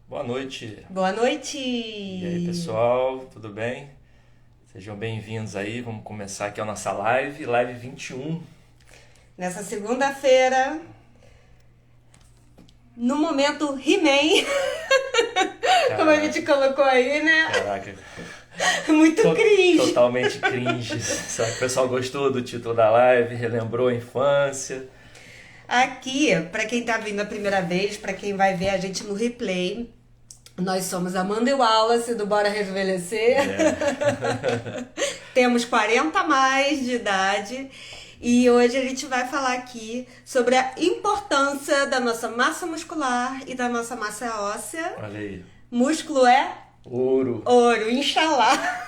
Boa noite. Boa noite! E aí, pessoal, tudo bem? Sejam bem-vindos aí. Vamos começar aqui a nossa live 21. Nessa segunda-feira, no momento He-Man, como a gente colocou aí, né? Caraca, Muito cringe. totalmente cringe. Será que o pessoal gostou do título da live? Relembrou a infância? Aqui, pra quem tá vindo a primeira vez, pra quem vai ver a gente no replay, nós somos Amanda e Wallace do Bora Rejuvenescer. Temos 40 a mais de idade. E hoje a gente vai falar aqui sobre a importância da nossa massa muscular e da nossa massa óssea. Olha aí. Músculo é Ouro. ouro, inxalá.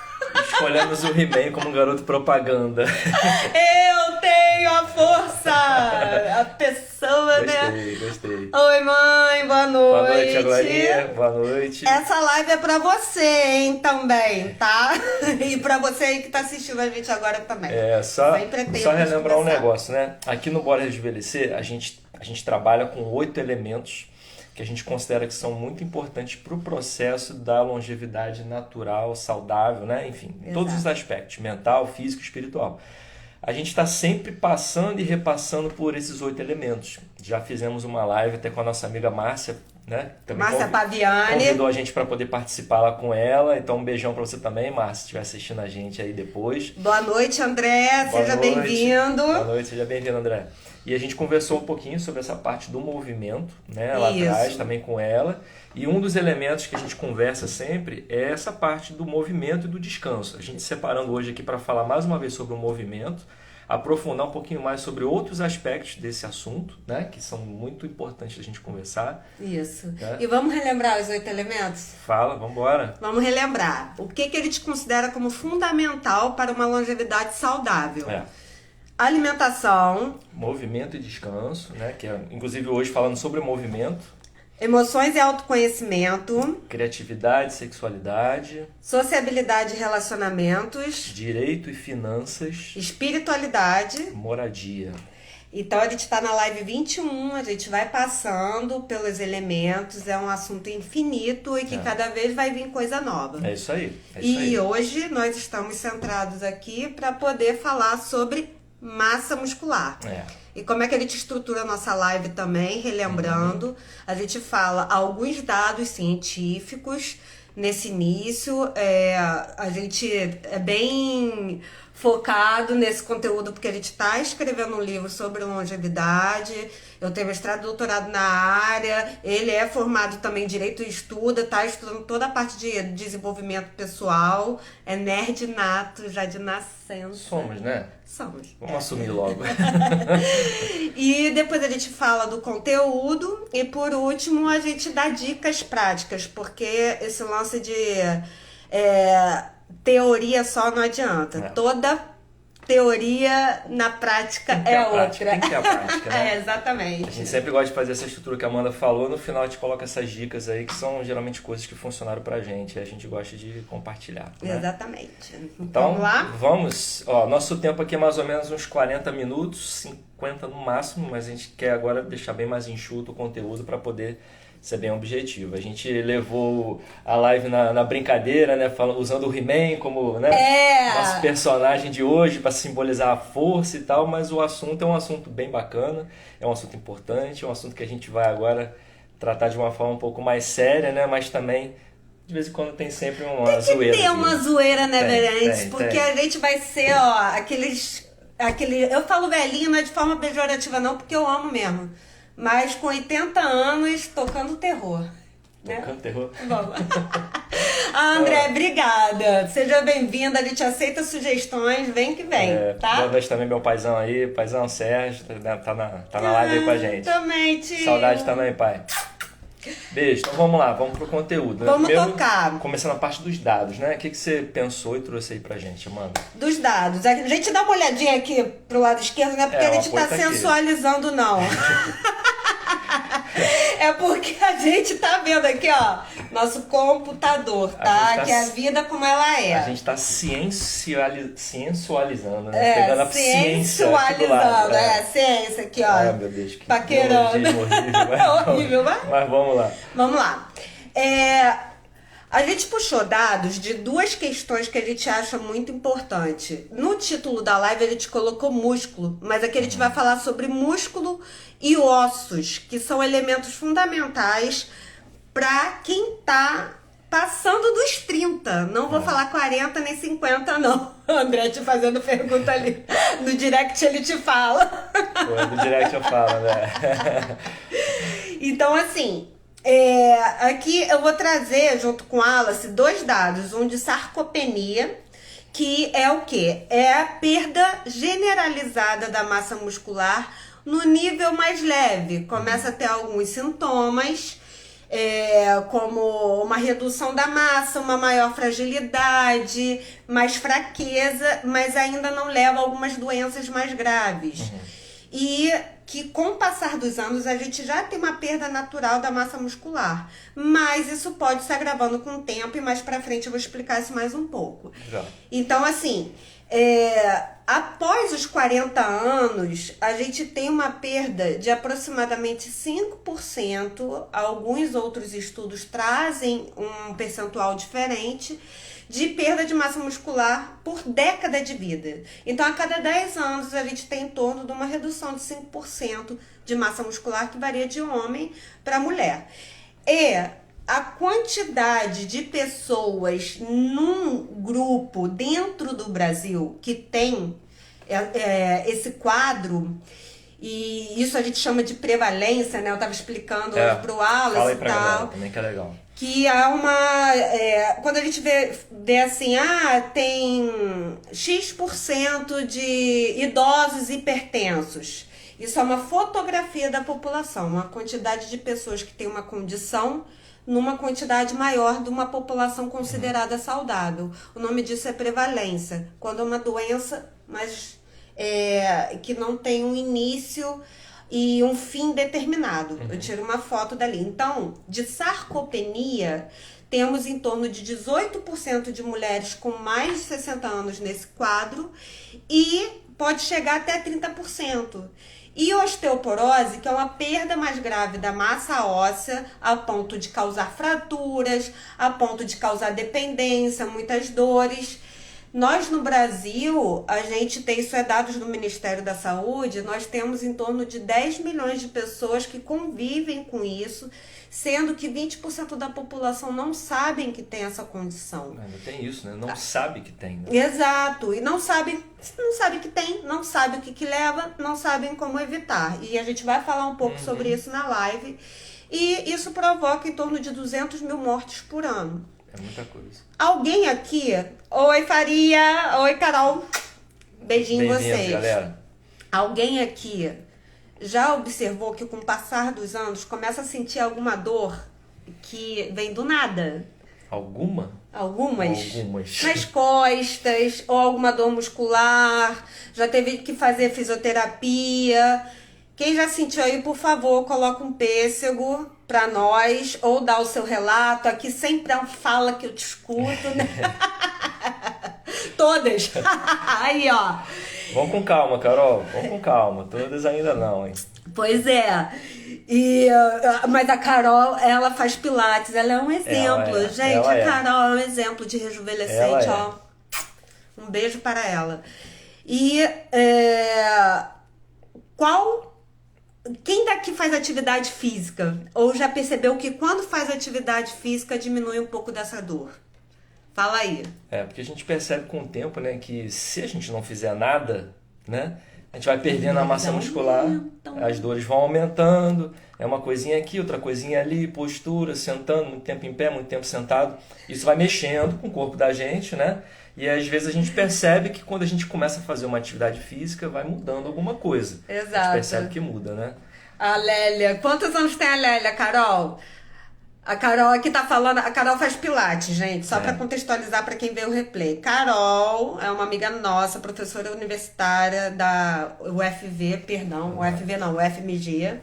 Escolhemos o He-Man como garoto propaganda. Eu tenho a força! A pessoa, né? Gostei. Oi, mãe, boa noite. Boa noite, Aglarinha. Boa noite. Essa live é pra você, hein, também, tá? E pra você aí que tá assistindo a gente agora também. Só Sempre tem relembrar pra um começar. negócio, né? Aqui no Bora Rejuvenescer, a gente trabalha com 8 elementos que a gente considera que são muito importantes para o processo da longevidade natural, saudável, né? Enfim, em todos os aspectos, mental, físico, espiritual. A gente está sempre passando e repassando por esses 8 elementos. Já fizemos uma live até com a nossa amiga Márcia, né? Também Márcia Paviani. convidou a gente para poder participar lá com ela. Então, um beijão para você também, Márcia, se estiver assistindo a gente aí depois. Boa noite, André. Boa Seja noite. bem-vindo. Boa noite, seja bem-vindo, André. E a gente conversou um pouquinho sobre essa parte do movimento, né? Lá Isso. atrás, também com ela. E um dos elementos que a gente conversa sempre é essa parte do movimento e do descanso. A gente separando hoje aqui para falar mais uma vez sobre o movimento, aprofundar um pouquinho mais sobre outros aspectos desse assunto, né? Que são muito importantes da gente conversar. Isso. É. E vamos relembrar os 8 elementos? Fala, vamos embora. Vamos relembrar. O que a gente considera como fundamental para uma longevidade saudável? Alimentação, Movimento e descanso, né? Que é, inclusive hoje falando sobre movimento, emoções e autoconhecimento, criatividade, sexualidade, sociabilidade e relacionamentos, direito e finanças, espiritualidade. moradia. Então a gente está na live 21, a gente vai passando pelos elementos, é um assunto infinito e que cada vez vai vir coisa nova. É isso aí. E hoje nós estamos centrados aqui para poder falar sobre massa muscular. E como é que a gente estrutura a nossa live também, relembrando, a gente fala alguns dados científicos nesse início, a gente é bem focado nesse conteúdo porque a gente está escrevendo um livro sobre longevidade. Eu tenho mestrado e doutorado na área, ele é formado também em Direito e estuda, está estudando toda a parte de desenvolvimento pessoal, é nerd nato já de nascença. Somos, né? Somos. Vamos assumir logo. E depois a gente fala do conteúdo e por último a gente dá dicas práticas, porque esse lance de teoria só não adianta. Toda teoria na prática é outra. Tem que ter a prática, né? Exatamente. A gente sempre gosta de fazer essa estrutura que a Amanda falou, no final a gente coloca essas dicas aí que são geralmente coisas que funcionaram pra gente e a gente gosta de compartilhar, né? Exatamente. Então, vamos lá? Vamos. Ó, nosso tempo aqui é mais ou menos uns 40 minutos, 50 no máximo, mas a gente quer agora deixar bem mais enxuto o conteúdo para poder ser bem objetivo. A gente levou a live na brincadeira, né? Usando o He-Man como, né, nosso personagem de hoje para simbolizar a força e tal, mas o assunto é um assunto bem bacana, é um assunto importante, é um assunto que a gente vai agora tratar de uma forma um pouco mais séria, né? Mas também de vez em quando tem sempre uma zoeira. Tem uma zoeira, né, Berentes? Tem. Porque a gente vai ser, ó, eu falo velhinho, não é de forma pejorativa não, porque eu amo mesmo. Mas com 80 anos, tocando terror. Né? Tocando terror? Vamos. André, obrigada. Seja bem-vinda. A gente aceita sugestões. Vem que vem, tá? Boa noite também, meu paizão aí. Paizão Sérgio, tá na live aí com a gente. Também, tio. Saudade também, pai. Beijo. Então vamos lá, vamos pro conteúdo. Vamos Primeiro, tocar. Começando a parte dos dados, né? O que você pensou e trouxe aí pra gente, Amanda? Dos dados. A gente dá uma olhadinha aqui pro lado esquerdo, não é porque a gente tá sensualizando, não. É porque a gente tá vendo aqui, ó, nosso computador, tá? Que é a vida como ela é. A gente tá sensualizando, né? Pegando a ciência sensualizando, ciência aqui, ó. Ai, meu Deus, que paquerando. Horrível, Horrível, vai? Mas vamos lá. Vamos lá. A gente puxou dados de duas questões que a gente acha muito importante. No título da live a gente colocou músculo, mas aqui a gente vai falar sobre músculo e ossos, que são elementos fundamentais para quem tá passando dos 30. Não vou falar 40 nem 50, não. O André te fazendo pergunta ali. No direct ele te fala. No direct eu falo, né? Então, assim, aqui eu vou trazer, junto com a Alice, dois dados. Um de sarcopenia, que é o quê? É a perda generalizada da massa muscular no nível mais leve. Começa a ter alguns sintomas, como uma redução da massa, uma maior fragilidade, mais fraqueza, mas ainda não leva a algumas doenças mais graves. E que com o passar dos anos a gente já tem uma perda natural da massa muscular, mas isso pode se agravando com o tempo e mais pra frente eu vou explicar isso mais um pouco. Já. Então, assim, após os 40 anos, a gente tem uma perda de aproximadamente 5%. Alguns outros estudos trazem um percentual diferente de perda de massa muscular por década de vida. Então, a cada 10 anos, a gente tem em torno de uma redução de 5% de massa muscular, que varia de homem para mulher. E a quantidade de pessoas num grupo dentro do Brasil que tem esse quadro, e isso a gente chama de prevalência, né? Eu estava explicando hoje pro Wallace fala aí e pra tal. galera também, que é legal. Que há uma... quando a gente vê assim, tem X% de idosos hipertensos. Isso é uma fotografia da população, uma quantidade de pessoas que tem uma condição numa quantidade maior de uma população considerada saudável. O nome disso é prevalência, quando é uma doença, mas que não tem um início e um fim determinado. Eu tiro uma foto dali. Então, de sarcopenia, temos em torno de 18% de mulheres com mais de 60 anos nesse quadro e pode chegar até 30%. E osteoporose, que é uma perda mais grave da massa óssea, a ponto de causar fraturas, a ponto de causar dependência, muitas dores. Nós no Brasil, a gente tem, isso é dados do Ministério da Saúde, nós temos em torno de 10 milhões de pessoas que convivem com isso, sendo que 20% da população não sabem que tem essa condição. Ainda tem isso, né? Não sabe que tem, né? Exato, e não sabe que tem, não sabe o que leva, não sabem como evitar. E a gente vai falar um pouco sobre isso na live. E isso provoca em torno de 200 mil mortes por ano. É muita coisa. Alguém aqui... Oi, Faria! Oi, Carol! Beijinho em vocês. Galera. Alguém aqui já observou que com o passar dos anos começa a sentir alguma dor que vem do nada? Algumas. Nas costas, ou alguma dor muscular, já teve que fazer fisioterapia. Quem já sentiu aí, por favor, coloca um pêssego pra nós, ou dá o seu relato. Aqui sempre é uma fala que eu te escuto, né? Todas. Aí, ó. Vamos com calma, Carol. Vamos com calma. Todas ainda não, hein? Pois é. Mas a Carol, ela faz pilates. Ela é um exemplo. Gente, a Carol é um exemplo de rejuvenescente, ó. Um beijo para ela. E quem daqui faz atividade física? Ou já percebeu que quando faz atividade física diminui um pouco dessa dor? Fala aí. Porque a gente percebe com o tempo, né, que se a gente não fizer nada, né, a gente vai perdendo a massa muscular, as dores vão aumentando, é uma coisinha aqui, outra coisinha ali, postura, sentando, muito tempo em pé, muito tempo sentado. Isso vai mexendo com o corpo da gente, né? E às vezes a gente percebe que quando a gente começa a fazer uma atividade física, vai mudando alguma coisa. Exato. A gente percebe que muda, né? A Lélia. Quantos anos tem a Lélia, Carol? A Carol aqui tá falando... A Carol faz pilates, gente. Só para contextualizar para quem vê o replay. Carol é uma amiga nossa, professora universitária da UFV, UFMG.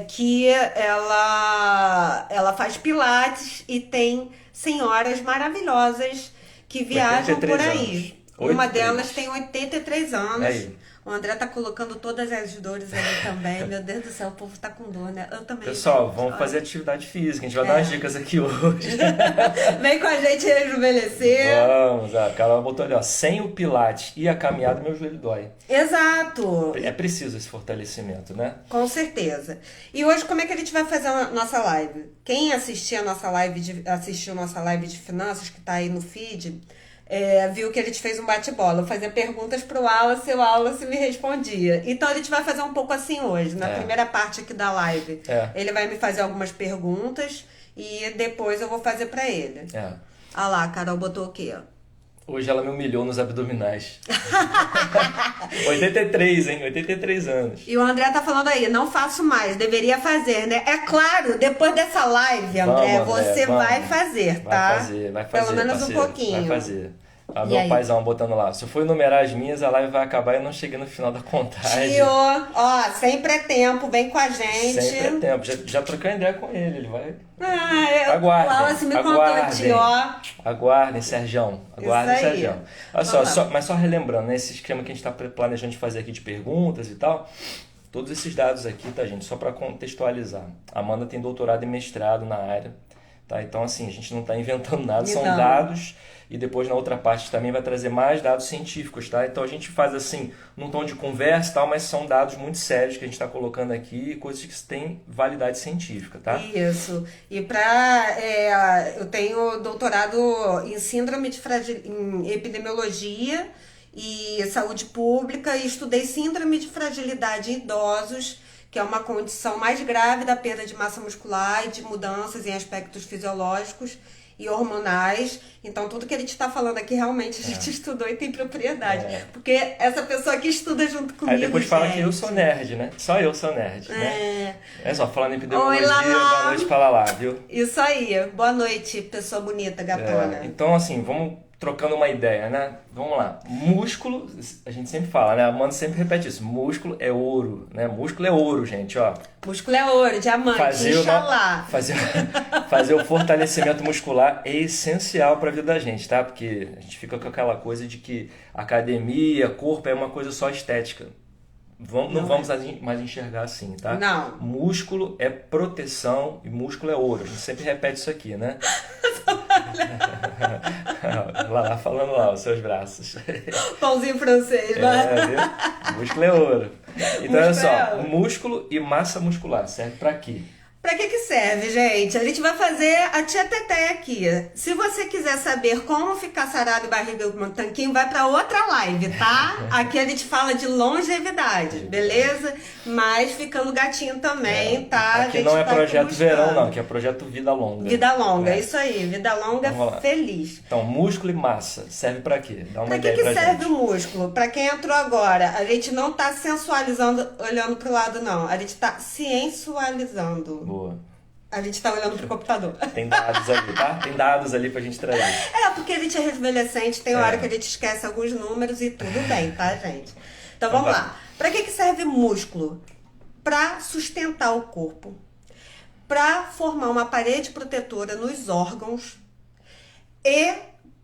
Que ela faz pilates e tem senhoras maravilhosas que viajam por aí. Uma delas tem 83 anos, O André tá colocando todas as dores ali também. Meu Deus do céu, o povo tá com dor, né? Eu também. Pessoal, vamos fazer atividade física. A gente vai dar umas dicas aqui hoje. Vem com a gente rejuvenescer. Vamos, a Carol botou ali, ó. Sem o pilates e a caminhada, meu joelho dói. Exato. É preciso esse fortalecimento, né? Com certeza. E hoje, como é que a gente vai fazer a nossa live? Quem assistiu nossa live de finanças, que tá aí no feed... viu que a gente fez um bate-bola. Eu fazia perguntas pro Wallace e o Wallace me respondia. Então a gente vai fazer um pouco assim hoje. Na primeira parte aqui da live, ele vai me fazer algumas perguntas e depois eu vou fazer pra ele. Ah lá, a Carol botou o quê? Hoje ela me humilhou nos abdominais. 83, hein? 83 anos. E o André tá falando aí, não faço mais, deveria fazer, né? É claro, depois dessa live, André, você vai fazer, tá? Vai fazer. Pelo menos parceiro, um pouquinho. Vai fazer. Meu paizão botando lá. Se eu for enumerar as minhas, a live vai acabar e eu não cheguei no final da contagem. Tio, ó, sempre é tempo, vem com a gente. Sempre é tempo. Já troquei ideia com ele vai... Aguardem. O Wallace me contou, tio, ó. Aguardem, Sergião. Aguardem, Sergião. Olha só, mas só relembrando, né, esse esquema que a gente está planejando de fazer aqui de perguntas e tal, todos esses dados aqui, tá, gente? Só para contextualizar. A Amanda tem doutorado e mestrado na área, tá? Então, assim, a gente não está inventando nada, são dados... E depois na outra parte também vai trazer mais dados científicos, tá? Então a gente faz assim, num tom de conversa e tal, mas são dados muito sérios que a gente está colocando aqui, coisas que têm validade científica, tá? Isso. E eu tenho doutorado em síndrome em epidemiologia e saúde pública e estudei síndrome de fragilidade em idosos, que é uma condição mais grave da perda de massa muscular e de mudanças em aspectos fisiológicos e hormonais. Então tudo que a gente está falando aqui realmente a gente estudou e tem propriedade. Porque essa pessoa aqui estuda junto comigo. Aí depois fala que eu sou nerd, né? Só eu sou nerd, né? É só, falando em epidemiologia, boa noite pra lá, viu? Isso aí. Boa noite, pessoa bonita, gatona. Então assim, vamos trocando uma ideia, né? Vamos lá. Músculo, a gente sempre fala, né? A Amanda sempre repete isso. Músculo é ouro, né? Músculo é ouro, gente, ó. Músculo é ouro, diamante, Inxalá. Fazer o fortalecimento muscular é essencial para a vida da gente, tá? Porque a gente fica com aquela coisa de que academia, corpo é uma coisa só estética. Não vamos mais enxergar assim, tá? Não. Músculo é proteção e músculo é ouro. A gente sempre repete isso aqui, né? lá falando lá, os seus braços. Pãozinho francês, né? Viu? Músculo é ouro. Então, olha só, músculo e massa muscular serve pra quê? Pra que serve, gente? A gente vai fazer a tia-teté aqui. Se você quiser saber como ficar sarado e barriga com um tanquinho, vai pra outra live, tá? Aqui a gente fala de longevidade, beleza? Mas ficando gatinho também, tá? Aqui não é projeto verão, não, que é projeto vida longa. Vida longa, isso aí. Vida longa feliz. Então, músculo e massa, serve pra quê? Dá uma ideia pra gente. Pra que serve o músculo? Pra quem entrou agora, a gente não tá sensualizando, olhando pro lado, não. A gente tá sensualizando. Boa. A gente tá olhando pro computador. Tem dados ali, tá? Tem dados ali pra gente trazer. Porque a gente é rejuvenescente, tem hora que a gente esquece alguns números e tudo bem, tá, gente? Então vamos lá. Pra que serve músculo? Pra sustentar o corpo. Pra formar uma parede protetora nos órgãos e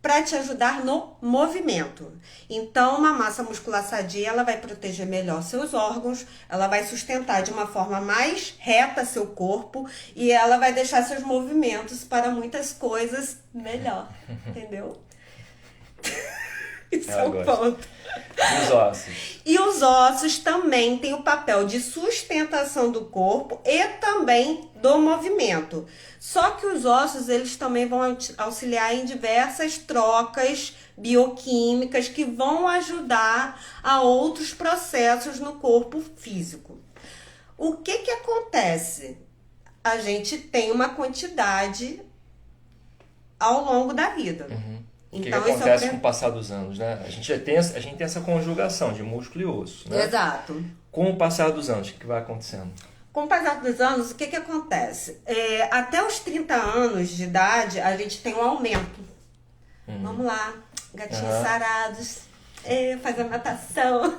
para te ajudar no movimento. Então, uma massa muscular sadia, ela vai proteger melhor seus órgãos, ela vai sustentar de uma forma mais reta seu corpo e ela vai deixar seus movimentos para muitas coisas melhor, entendeu? Isso é um ponto. E os ossos? E os ossos também têm o papel de sustentação do corpo e também do movimento. Só que os ossos, eles também vão auxiliar em diversas trocas bioquímicas que vão ajudar a outros processos no corpo físico. O que acontece? A gente tem uma quantidade ao longo da vida. Então, o que acontece com o passar dos anos, né? A gente tem essa conjugação de músculo e osso, né? Exato. Com o passar dos anos, o que vai acontecendo? Com o passar dos anos, o que acontece? Até os 30 anos de idade, a gente tem um aumento. Vamos lá, gatinhos sarados, fazer natação.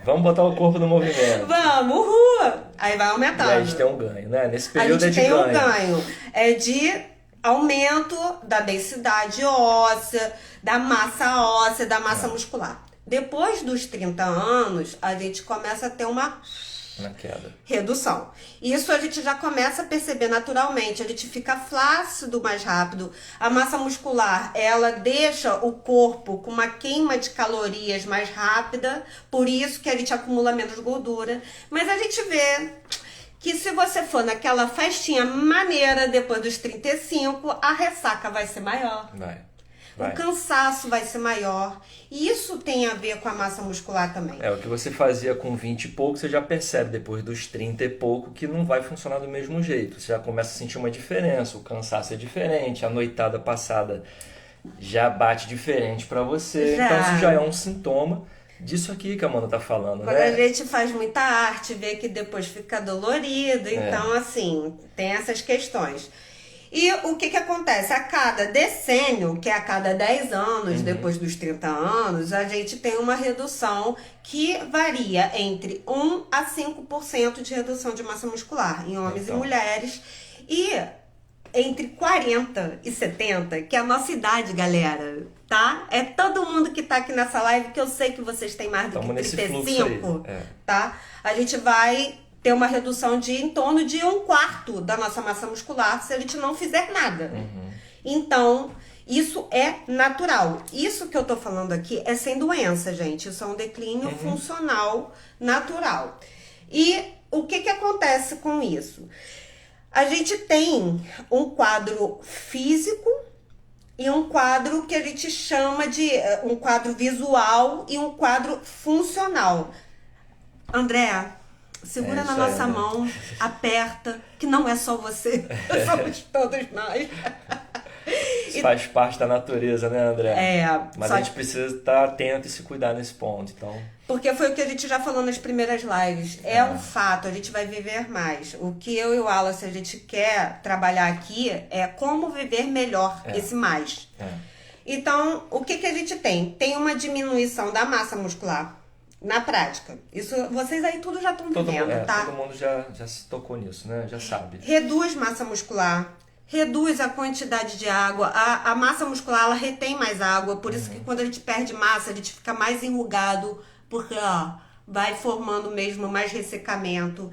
Vamos botar o corpo no movimento. Vamos, uhul! Aí vai aumentando. E aí a gente tem um ganho, né? Nesse período a gente tem ganho. Um ganho. É de aumento da densidade óssea, da massa muscular. Depois dos 30 anos, a gente começa a ter uma redução. Isso a gente já começa a perceber naturalmente. A gente fica flácido mais rápido. A massa muscular, ela deixa o corpo com uma queima de calorias mais rápida. Por isso que a gente acumula menos gordura. Mas a gente vê que se você for naquela festinha maneira depois dos 35, a ressaca vai ser maior. O cansaço vai ser maior. E isso tem a ver com a massa muscular também. O que você fazia com 20 e pouco, você já percebe depois dos 30 e pouco que não vai funcionar do mesmo jeito. Você já começa a sentir uma diferença, o cansaço é diferente, a noitada passada já bate diferente para você. Então isso já é um sintoma disso aqui que a Amanda tá falando, Quando a gente faz muita arte, vê que depois fica dolorido. Então, assim, tem essas questões. E o que acontece? A cada decênio, que é a cada 10 anos, depois dos 30 anos, a gente tem uma redução que varia entre 1 a 5% de redução de massa muscular em homens e mulheres. E entre 40 e 70, que é a nossa idade, galera, tá? É todo mundo que tá aqui nessa live, que eu sei que vocês têm mais do que 35, tá? A gente vai ter uma redução de em torno de 1/4 da nossa massa muscular se a gente não fizer nada. Então, isso é natural. Isso que eu tô falando aqui é sem doença, gente. Isso é um declínio funcional natural. E o que acontece com isso? A gente tem um quadro físico e um quadro que a gente chama de um quadro visual e um quadro funcional. André, segura na nossa mão, aperta, que não é só você, somos todos nós. Isso faz parte da natureza, né, André? Mas a gente precisa estar atento e se cuidar nesse ponto, então... Porque foi o que a gente já falou nas primeiras lives. É um fato, a gente vai viver mais. O que eu e o Wallace, a gente quer trabalhar aqui é como viver melhor esse mais. Então, o que a gente tem? Tem uma diminuição da massa muscular. Na prática. Isso, vocês aí tudo já estão vivendo, tá? Todo mundo já se tocou nisso, né? Já sabe. Reduz massa muscular, reduz a quantidade de água. A massa muscular, ela retém mais água. Por isso que quando a gente perde massa, a gente fica mais enrugado. Porque, vai formando mesmo mais ressecamento.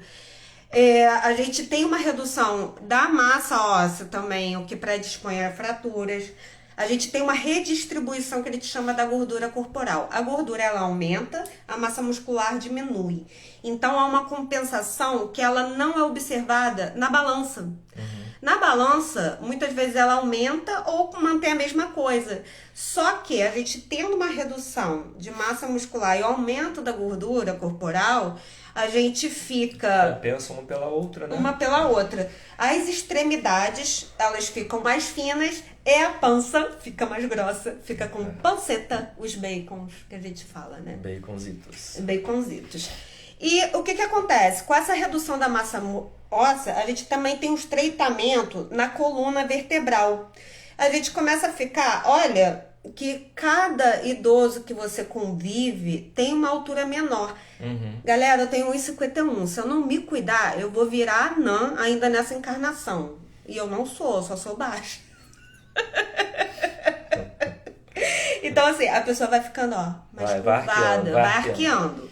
A gente tem uma redução da massa óssea também, o que predispõe a fraturas. A gente tem uma redistribuição que a gente chama da gordura corporal. A gordura, ela aumenta, a massa muscular diminui. Então, há uma compensação que ela não é observada na balança. Na balança, muitas vezes ela aumenta ou mantém a mesma coisa. Só que a gente tendo uma redução de massa muscular e aumento da gordura corporal, a gente fica... Compensa uma pela outra, né? Uma pela outra. As extremidades, elas ficam mais finas e a pança fica mais grossa. Fica com panceta, os bacons que a gente fala, né? Baconzitos. E o que acontece? Com essa redução da massa óssea, a gente também tem um estreitamento na coluna vertebral. A gente começa a ficar, olha, que cada idoso que você convive tem uma altura menor. Galera, eu tenho 1,51. Se eu não me cuidar, eu vou virar anã ainda nessa encarnação. E eu não sou, só sou baixa. Então, assim, a pessoa vai ficando, mais curvada, vai arqueando.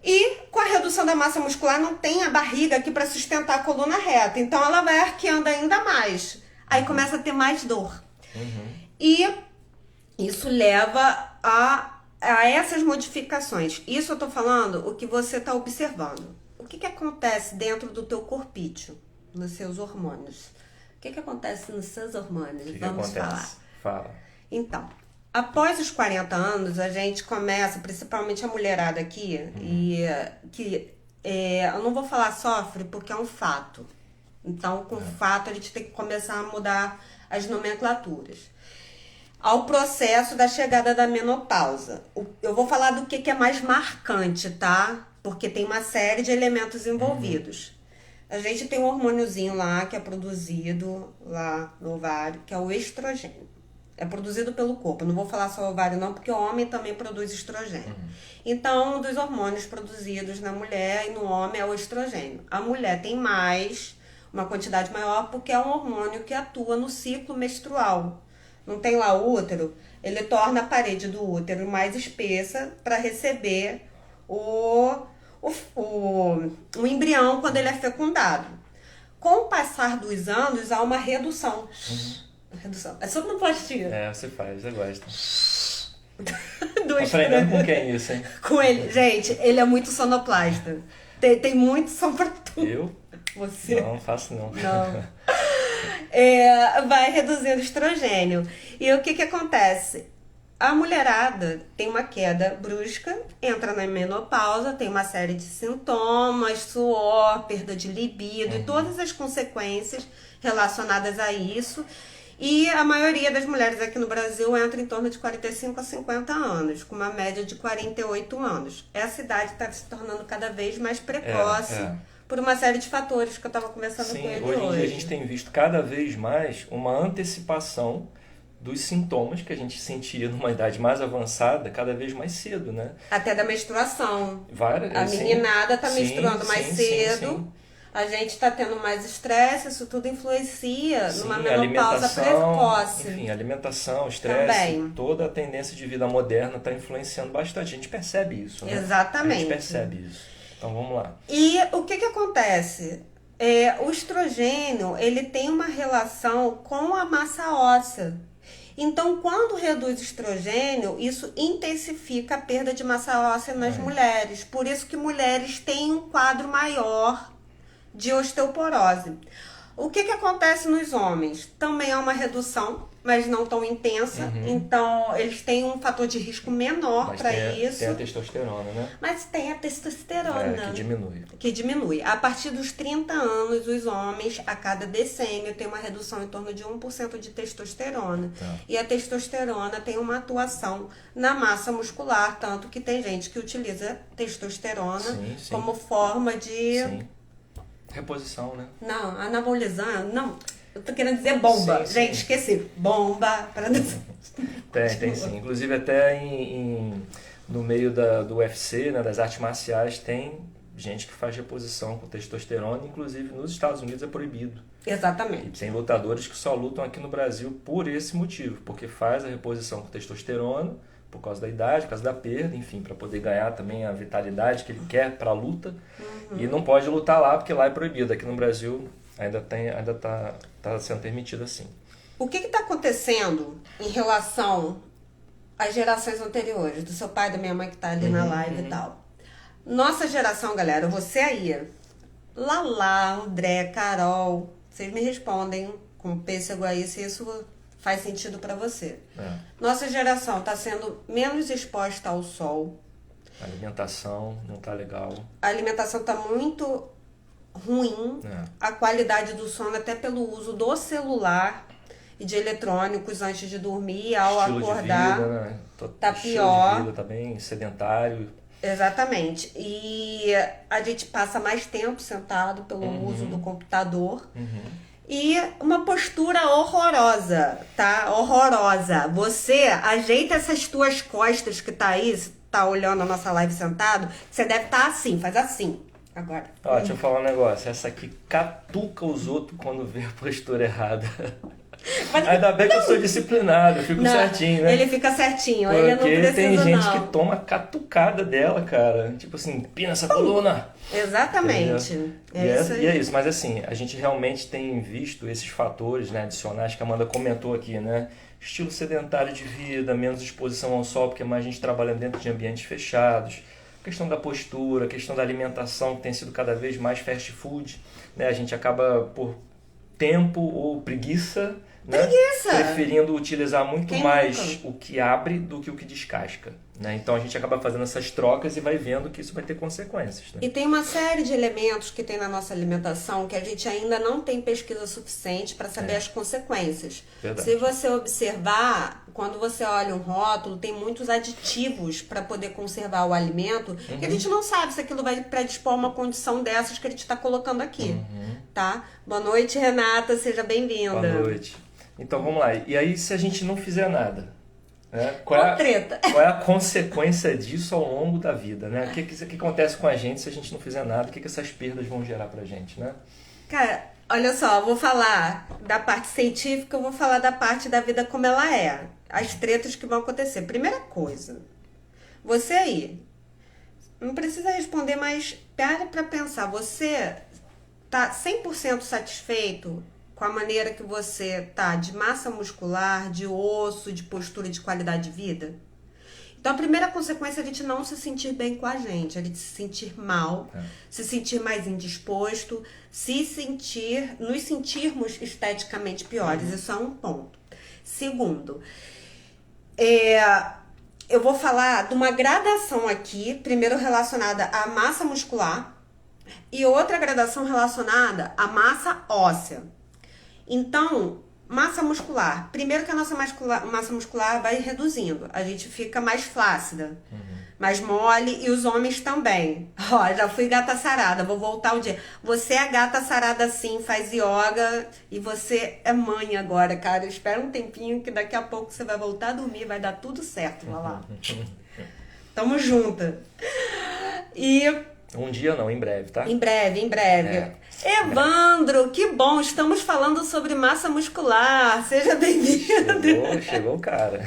E com a redução da massa muscular não tem a barriga aqui para sustentar a coluna reta. Então ela vai arqueando ainda mais. Aí começa a ter mais dor. E isso leva a essas modificações. Isso eu tô falando o que você tá observando. O que acontece dentro do teu corpício, nos seus hormônios? O que acontece nos seus hormônios? Vamos falar. Fala. Então, após os 40 anos, a gente começa, principalmente a mulherada aqui, e que eu não vou falar sofre porque é um fato. Então, com fato, a gente tem que começar a mudar as nomenclaturas. Ao processo da chegada da menopausa. Eu vou falar do que é mais marcante, tá? Porque tem uma série de elementos envolvidos. A gente tem um hormôniozinho lá que é produzido lá no ovário, que é o estrogênio. É produzido pelo corpo. Não vou falar só o ovário não, porque o homem também produz estrogênio. Então, um dos hormônios produzidos na mulher e no homem é o estrogênio. A mulher tem uma quantidade maior, porque é um hormônio que atua no ciclo menstrual. não tem lá o útero, ele torna a parede do útero mais espessa para receber o embrião quando ele é fecundado. Com o passar dos anos, há uma redução. Redução. É sonoplastia. Você faz, você gosta. Do Aprendendo com quem isso, hein? Com ele. Gente, ele é muito sonoplasta. Tem muito som pra tudo. Eu? Você? Não faço não. Não. Vai reduzindo o estrogênio. E o que acontece? A mulherada tem uma queda brusca, entra na menopausa, tem uma série de sintomas, suor, perda de libido e todas as consequências relacionadas a isso. E a maioria das mulheres aqui no Brasil entra em torno de 45 a 50 anos, com uma média de 48 anos. Essa idade está se tornando cada vez mais precoce por uma série de fatores que eu estava conversando com ele hoje. Hoje em dia a gente tem visto cada vez mais uma antecipação dos sintomas que a gente sentia numa idade mais avançada, cada vez mais cedo, né? Até da menstruação. A meninada está menstruando mais cedo. Sim. A gente está tendo mais estresse, isso tudo influencia numa menopausa precoce. Enfim, alimentação, estresse, toda a tendência de vida moderna está influenciando bastante. A gente percebe isso, né? Exatamente. A gente percebe isso. Então vamos lá. E o que acontece? O estrogênio, ele tem uma relação com a massa óssea. Então, quando reduz estrogênio, isso intensifica a perda de massa óssea nas mulheres. Por isso que mulheres têm um quadro maior de osteoporose. O que acontece nos homens? Também há uma redução, mas não tão intensa. Então, eles têm um fator de risco menor para isso. Tem a testosterona, né? Mas tem a testosterona. Que diminui. A partir dos 30 anos, os homens, a cada decênio, tem uma redução em torno de 1% de testosterona. E a testosterona tem uma atuação na massa muscular, tanto que tem gente que utiliza testosterona como forma de... Reposição, né? Não, anabolizante, não. Eu tô querendo dizer bomba. Gente, esqueci. Bomba. Tem sim. Inclusive até no meio do UFC, né, das artes marciais, tem gente que faz reposição com testosterona. Inclusive nos Estados Unidos é proibido. Exatamente. E tem lutadores que só lutam aqui no Brasil por esse motivo. Porque faz a reposição com testosterona por causa da idade, por causa da perda, enfim, para poder ganhar também a vitalidade que ele quer para a luta. E não pode lutar lá porque lá é proibido. Aqui no Brasil ainda tá sendo permitido assim. O que está acontecendo em relação às gerações anteriores, do seu pai, da minha mãe que está ali na live e tal? Nossa geração, galera, você aí, Lala, André, Carol, vocês me respondem com pêssego aí se isso faz sentido para você. Nossa geração está sendo menos exposta ao sol. A alimentação não tá legal. A alimentação está muito ruim. A qualidade do sono, até pelo uso do celular e de eletrônicos antes de dormir, ao acordar, de vida, né? Tá pior. Estilo de vida tá bem sedentário. Exatamente. E a gente passa mais tempo sentado pelo uso do computador. E uma postura horrorosa, tá? Horrorosa. Você ajeita essas tuas costas que tá aí, você tá olhando a nossa live sentado, você deve estar assim, faz assim. Agora. Deixa eu falar um negócio. Essa aqui catuca os outros quando vê a postura errada. Mas, ainda bem que eu sou disciplinado, eu fico certinho, né? Ele fica certinho, porque ele não precisa tem gente que toma catucada dela, cara. Tipo assim, pina essa coluna. Exatamente. Isso aí. E é isso, mas assim, a gente realmente tem visto esses fatores, né, adicionais que a Amanda comentou aqui, né? Estilo sedentário de vida, menos exposição ao sol, porque mais gente trabalhando dentro de ambientes fechados. Questão da postura, questão da alimentação, que tem sido cada vez mais fast food, né? A gente acaba por tempo ou preguiça, né? Preferindo utilizar muito mais o que abre do que o que descasca, né? Então a gente acaba fazendo essas trocas e vai vendo que isso vai ter consequências, né? E tem uma série de elementos que tem na nossa alimentação que a gente ainda não tem pesquisa suficiente para saber as consequências. Verdade. Se você observar, quando você olha um rótulo, tem muitos aditivos para poder conservar o alimento, que a gente não sabe se aquilo vai predispor a uma condição dessas que a gente está colocando aqui, tá? Boa noite, Renata, seja bem-vinda. Boa noite. Então vamos lá. E aí, se a gente não fizer nada, né? Qual é a consequência disso ao longo da vida, né? O que acontece com a gente se a gente não fizer nada? O que essas perdas vão gerar pra gente, né? Cara, olha só, vou falar da parte científica, eu vou falar da parte da vida como ela é. As tretas que vão acontecer. Primeira coisa, você aí, não precisa responder, mas para pra pensar. Você tá 100% satisfeito com a maneira que você tá de massa muscular, de osso, de postura, de qualidade de vida? Então, a primeira consequência é a gente não se sentir bem com a gente se sentir mal, se sentir mais indisposto, nos sentirmos esteticamente piores. Isso é um ponto. Segundo, eu vou falar de uma gradação aqui, primeiro relacionada à massa muscular e outra gradação relacionada à massa óssea. Então, massa muscular. Primeiro que a nossa massa muscular vai reduzindo. A gente fica mais flácida, mais mole, e os homens também. Ó, já fui gata sarada, vou voltar um dia. Você é gata sarada sim, faz yoga e você é mãe agora, cara. Espera um tempinho que daqui a pouco você vai voltar a dormir, vai dar tudo certo, vai lá. Tamo junta. E... Um dia não, em breve, tá? Em breve. Evandro, que bom, estamos falando sobre massa muscular. Seja bem-vindo. Chegou o cara.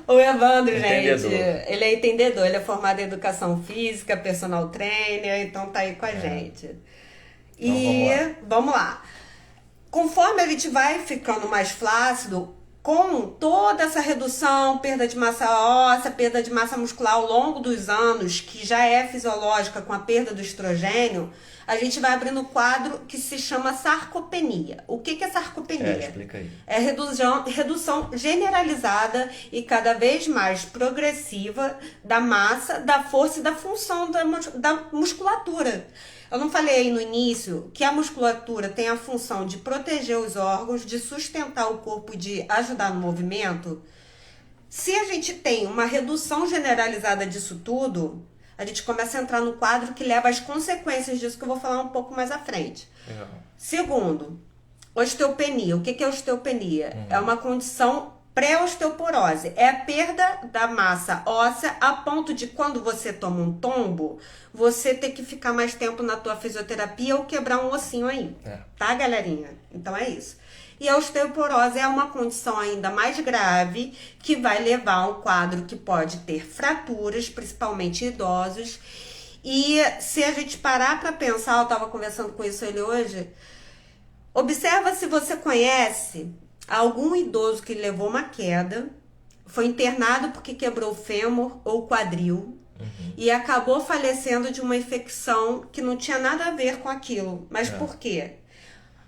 O Evandro, Entendedor. gente, ele é entendedor, ele é formado em educação física, personal trainer, então tá aí com a gente. E então, vamos lá. Conforme a gente vai ficando mais flácido, com toda essa redução, perda de massa óssea, perda de massa muscular ao longo dos anos, que já é fisiológica com a perda do estrogênio, a gente vai abrindo um quadro que se chama sarcopenia. O que é sarcopenia? Explica aí. É redução generalizada e cada vez mais progressiva da massa, da força e da função da musculatura. Eu não falei aí no início que a musculatura tem a função de proteger os órgãos, de sustentar o corpo e de ajudar no movimento? Se a gente tem uma redução generalizada disso tudo, a gente começa a entrar no quadro que leva às consequências disso, que eu vou falar um pouco mais à frente. Legal. Segundo, osteopenia. O que é osteopenia? É uma condição pré-osteoporose. É a perda da massa óssea a ponto de, quando você toma um tombo, você ter que ficar mais tempo na tua fisioterapia ou quebrar um ossinho aí. Tá, galerinha? Então é isso. E a osteoporose é uma condição ainda mais grave que vai levar a um quadro que pode ter fraturas, principalmente em idosos. E se a gente parar para pensar, eu estava conversando com isso ele hoje, observa se você conhece algum idoso que levou uma queda, foi internado porque quebrou o fêmur ou o quadril e acabou falecendo de uma infecção que não tinha nada a ver com aquilo. Mas por quê?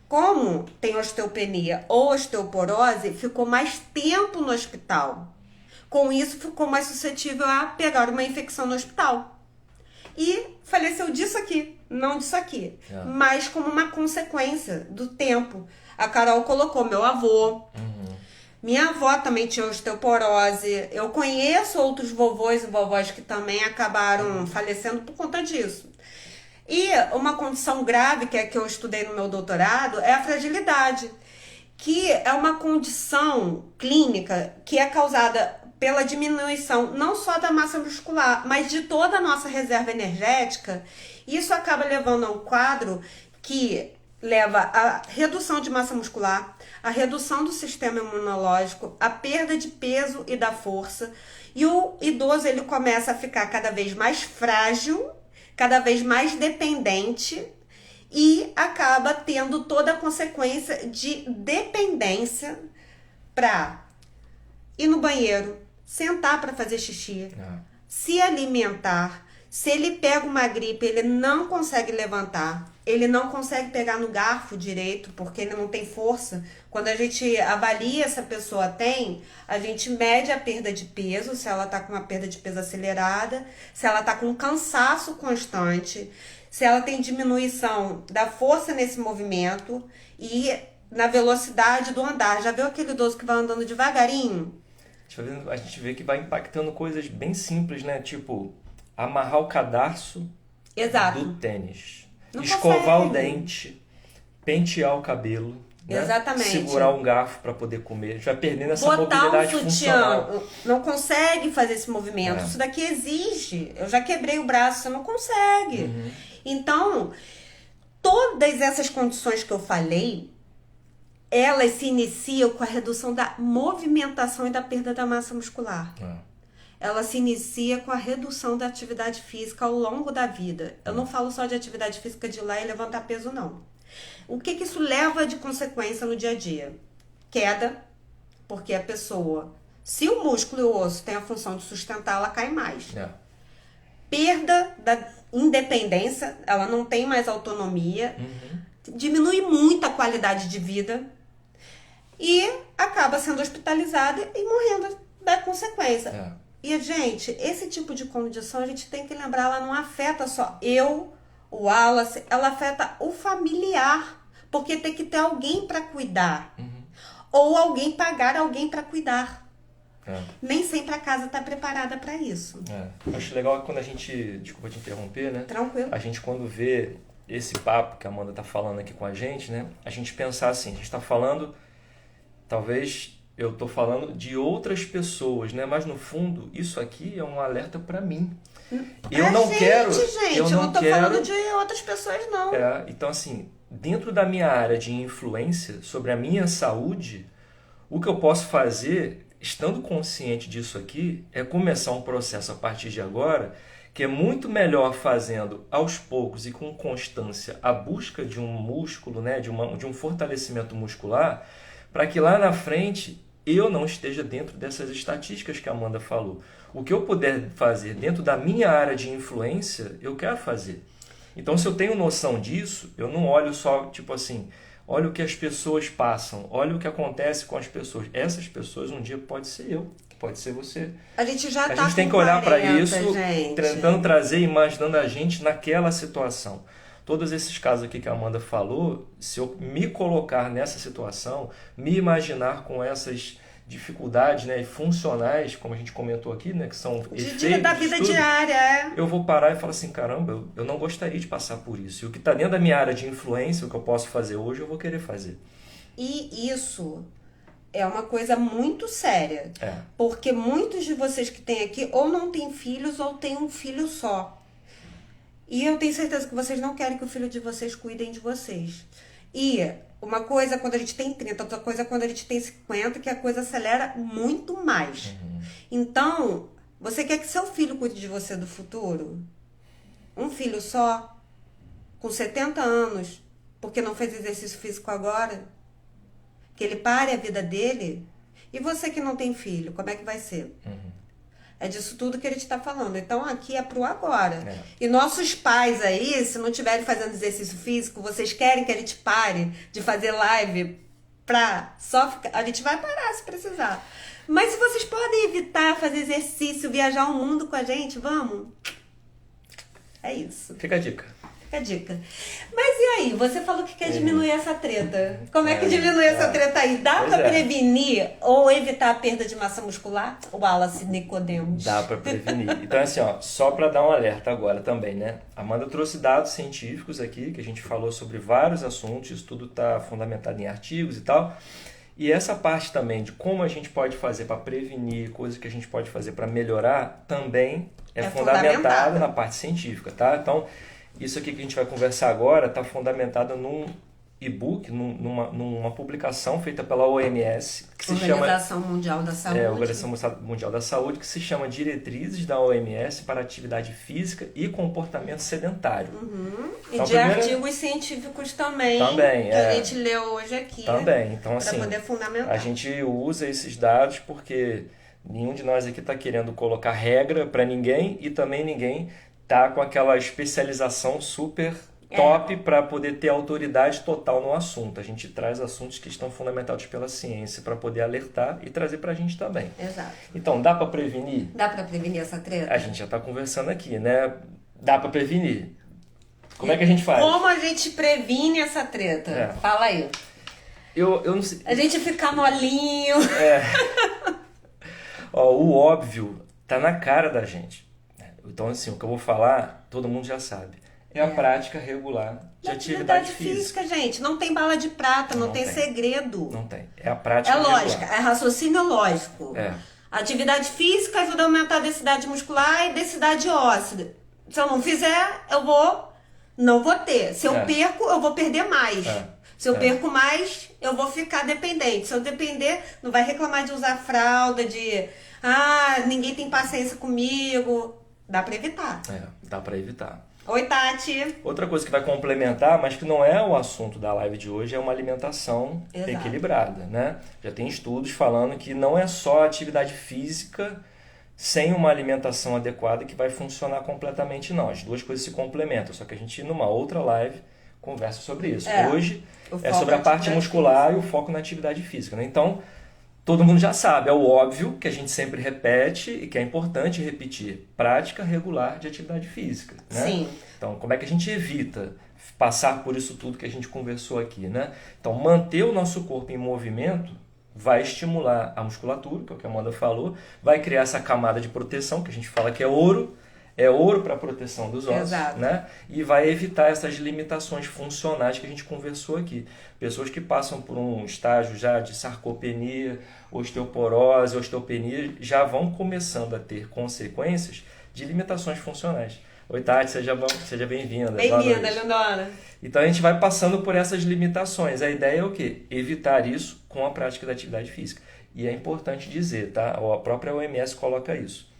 Como tem osteopenia ou osteoporose, ficou mais tempo no hospital. Com isso, ficou mais suscetível a pegar uma infecção no hospital. E faleceu disso aqui, não disso aqui. Mas como uma consequência do tempo. A Carol colocou meu avô. Minha avó também tinha osteoporose. Eu conheço outros vovôs e vovós que também acabaram falecendo por conta disso. E uma condição grave, que é que eu estudei no meu doutorado, é a fragilidade, que é uma condição clínica que é causada pela diminuição não só da massa muscular, mas de toda a nossa reserva energética. Isso acaba levando a um quadro que leva à redução de massa muscular, a redução do sistema imunológico, a perda de peso e da força. E o idoso ele começa a ficar cada vez mais frágil, cada vez mais dependente e acaba tendo toda a consequência de dependência para ir no banheiro, sentar para fazer xixi, se alimentar. Se ele pega uma gripe, ele não consegue levantar, ele não consegue pegar no garfo direito, porque ele não tem força. Quando a gente avalia se a pessoa tem, a gente mede a perda de peso, se ela está com uma perda de peso acelerada, se ela está com um cansaço constante, se ela tem diminuição da força nesse movimento e na velocidade do andar. Já viu aquele idoso que vai andando devagarinho? A gente vê que vai impactando coisas bem simples, né? Tipo, amarrar o cadarço do tênis, escovar o dente, pentear o cabelo, né? Exatamente. Segurar um garfo para poder comer. A gente vai perdendo essa mobilidade funcional. Não consegue fazer esse movimento. Isso daqui exige. Eu já quebrei o braço, você não consegue. Então, todas essas condições que eu falei, elas se iniciam com a redução da movimentação e da perda da massa muscular. Ela se inicia com a redução da atividade física ao longo da vida. Eu não falo só de atividade física de ir lá e levantar peso, não. O que isso leva de consequência no dia a dia? Queda, porque a pessoa, se o músculo e o osso têm a função de sustentar, ela cai mais. Perda da independência, ela não tem mais autonomia, diminui muito a qualidade de vida e acaba sendo hospitalizada e morrendo da consequência. E, gente, esse tipo de condição a gente tem que lembrar, ela não afeta só eu, o Wallace, ela afeta o familiar, porque tem que ter alguém para cuidar. Ou alguém pagar alguém para cuidar. Nem sempre a casa está preparada para isso. Acho legal quando a gente, desculpa te interromper, né? Tranquilo. A gente quando vê esse papo que a Amanda está falando aqui com a gente, né? A gente pensar assim, a gente está falando, talvez eu estou falando de outras pessoas, né? Mas no fundo, isso aqui é um alerta para mim. Eu não quero... Gente, eu não estou falando de outras pessoas, não. Então, assim, dentro da minha área de influência sobre a minha saúde, o que eu posso fazer, estando consciente disso aqui, é começar um processo a partir de agora, que é muito melhor fazendo aos poucos e com constância a busca de um músculo, né, de um fortalecimento muscular, para que lá na frente eu não esteja dentro dessas estatísticas que a Amanda falou. O que eu puder fazer dentro da minha área de influência, eu quero fazer. Então, se eu tenho noção disso, eu não olho só, tipo assim, olha o que as pessoas passam, olha o que acontece com as pessoas. Essas pessoas um dia pode ser eu, pode ser você. A gente já A gente tem que olhar para isso, tentando trazer, imaginando a gente naquela situação. Todos esses casos aqui que a Amanda falou, se eu me colocar nessa situação, me imaginar com essas dificuldades, né, funcionais, como a gente comentou aqui, né, que são efeitos da vida diária, eu vou parar e falar assim, caramba, eu não gostaria de passar por isso. E o que está dentro da minha área de influência, o que eu posso fazer hoje, eu vou querer fazer. E isso é uma coisa muito séria. Porque muitos de vocês que têm aqui ou não têm filhos ou têm um filho só. E eu tenho certeza que vocês não querem que o filho de vocês cuidem de vocês. E uma coisa quando a gente tem 30, outra coisa quando a gente tem 50, que a coisa acelera muito mais. Então, você quer que seu filho cuide de você do futuro? Um filho só, com 70 anos, porque não fez exercício físico agora? Que ele pare a vida dele? E você que não tem filho, como é que vai ser? É disso tudo que ele está falando. Então, aqui é pro agora. E nossos pais aí, se não estiverem fazendo exercício físico, vocês querem que a gente pare de fazer live pra só ficar... A gente vai parar se precisar. Mas se vocês podem evitar fazer exercício, viajar o mundo com a gente, vamos? É isso. Fica a dica. Mas e aí? Você falou que quer diminuir essa treta. Como é que diminui essa treta aí? Dá pra prevenir ou evitar a perda de massa muscular? Wallace Nicodemos. Dá pra prevenir. Então, assim, ó, só pra dar um alerta agora também, né? A Amanda trouxe dados científicos aqui, que a gente falou sobre vários assuntos, isso tudo tá fundamentado em artigos e tal. E essa parte também de como a gente pode fazer para prevenir, coisas que a gente pode fazer para melhorar, também é fundamentado na parte científica, tá? Então, isso aqui que a gente vai conversar agora está fundamentado num e-book, numa publicação feita pela OMS, que se chama Organização Mundial da Saúde. Organização Mundial da Saúde, que se chama Diretrizes da OMS para Atividade Física e Comportamento Sedentário. Então, e de artigos científicos também, que a gente leu hoje aqui. Também, então assim, para poder fundamentar. A gente usa esses dados porque nenhum de nós aqui está querendo colocar regra para ninguém e também ninguém tá com aquela especialização super top para poder ter autoridade total no assunto. A gente traz assuntos que estão fundamentados pela ciência para poder alertar e trazer para a gente também. Exato. Então, dá para prevenir? Dá para prevenir essa treta? A gente já está conversando aqui, né? Dá para prevenir. Como é que a gente faz? Como a gente previne essa treta? Fala aí. Eu não sei. A gente fica molinho. O óbvio tá na cara da gente. Então, assim, o que eu vou falar, todo mundo já sabe. É a prática regular de atividade física. Gente. Não tem bala de prata, não tem segredo. Não tem. É a prática regular. É lógica, é raciocínio lógico. É. Atividade física ajuda a aumentar a densidade muscular e densidade óssea. Se eu não fizer, não vou ter. Se eu perco, eu vou perder mais. Se eu perco mais, eu vou ficar dependente. Se eu depender, não vai reclamar de usar fralda, de... ninguém tem paciência comigo. Dá pra evitar. Dá pra evitar. Oi, Tati. Outra coisa que vai complementar, mas que não é o assunto da live de hoje, é uma alimentação equilibrada, né? Já tem estudos falando que não é só a atividade física sem uma alimentação adequada que vai funcionar completamente, não. As duas coisas se complementam, só que a gente, numa outra live, conversa sobre isso. Hoje é sobre a parte muscular e o foco na atividade física, né? Então, todo mundo já sabe, é o óbvio que a gente sempre repete e que é importante repetir. Prática regular de atividade física, né? Sim. Então, como é que a gente evita passar por isso tudo que a gente conversou aqui, né? Então, manter o nosso corpo em movimento vai estimular a musculatura, que é o que a Amanda falou, vai criar essa camada de proteção, que a gente fala que é ouro para a proteção dos ossos, né? E vai evitar essas limitações funcionais que a gente conversou aqui. Pessoas que passam por um estágio já de sarcopenia, osteoporose, osteopenia, já vão começando a ter consequências de limitações funcionais. Oi, Tati, seja bem-vinda. Bem-vinda, lindona. Então a gente vai passando por essas limitações. A ideia é o quê? Evitar isso com a prática da atividade física. E é importante dizer, tá? A própria OMS coloca isso.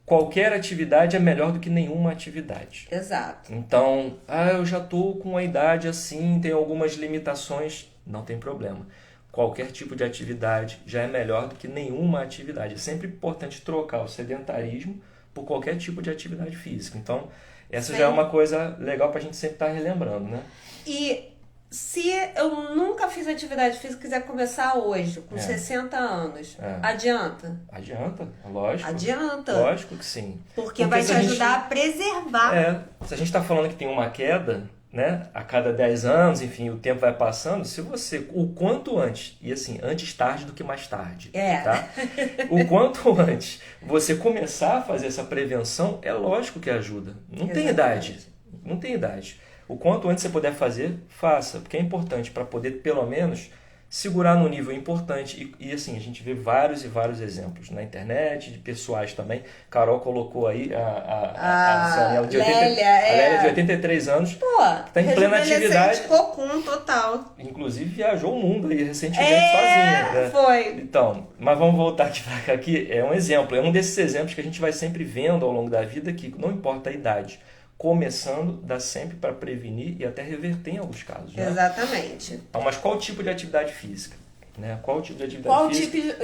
Qualquer atividade é melhor do que nenhuma atividade. Exato. Então, eu já estou com uma idade assim, tem algumas limitações, não tem problema. Qualquer tipo de atividade já é melhor do que nenhuma atividade. É sempre importante trocar o sedentarismo por qualquer tipo de atividade física. Então, essa já é uma coisa legal para a gente sempre estar relembrando, né? E se eu nunca fiz atividade física e quiser começar hoje, com 60 anos, adianta? Adianta, lógico. Adianta. Lógico que sim. Porque vai te ajudar a preservar. Se a gente está falando que tem uma queda, né, a cada 10 anos, enfim, o tempo vai passando, se você, o quanto antes, e assim, antes tarde do que mais tarde, tá? O quanto antes você começar a fazer essa prevenção, é lógico que ajuda. Não tem idade. Não tem idade. O quanto antes você puder fazer, faça, porque é importante para poder, pelo menos, segurar no nível importante. E assim, a gente vê vários e vários exemplos na internet, de pessoais também. Carol colocou aí a Lélia de 83 anos, que está em plena atividade. Cocum total. Inclusive viajou o mundo aí recentemente sozinha. Né? Foi. Então, mas vamos voltar aqui para cá. Aqui é um exemplo, é um desses exemplos que a gente vai sempre vendo ao longo da vida, que não importa a idade. Começando, dá sempre para prevenir e até reverter em alguns casos. Né? Exatamente. Então, mas qual tipo de atividade física? Né? Qual tipo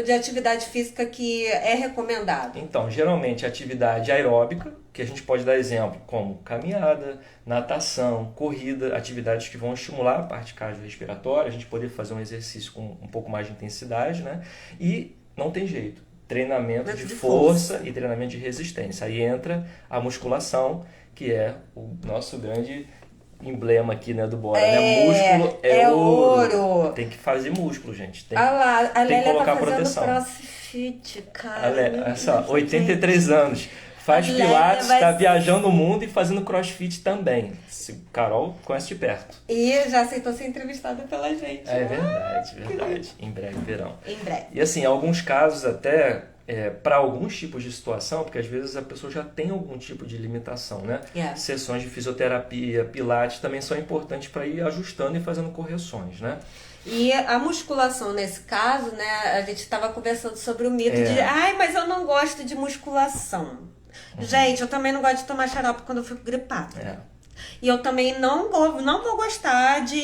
de atividade física que é recomendado? Então, geralmente, atividade aeróbica, que a gente pode dar exemplo, como caminhada, natação, corrida, atividades que vão estimular a parte cardiorrespiratória, a gente poder fazer um exercício com um pouco mais de intensidade, né? E não tem jeito. Treinamento de força e treinamento de resistência. Aí entra a musculação, que é o nosso grande emblema aqui, né, do Bora, né? Músculo é ouro. Tem que fazer músculo, gente. Tem que colocar proteção. CrossFit, cara. Olha só, 83 anos. Faz pilates, está viajando o mundo e fazendo crossfit também. Carol conhece de perto. E já aceitou ser entrevistada pela gente. É verdade. Em breve verão. Em breve. E assim, alguns casos até... para alguns tipos de situação, porque às vezes a pessoa já tem algum tipo de limitação, né? Sessões de fisioterapia, pilates também são importantes para ir ajustando e fazendo correções, né? E a musculação, nesse caso, né? A gente estava conversando sobre o mito de mas eu não gosto de musculação. Gente, eu também não gosto de tomar xarope quando eu fico gripada. E eu também não vou gostar de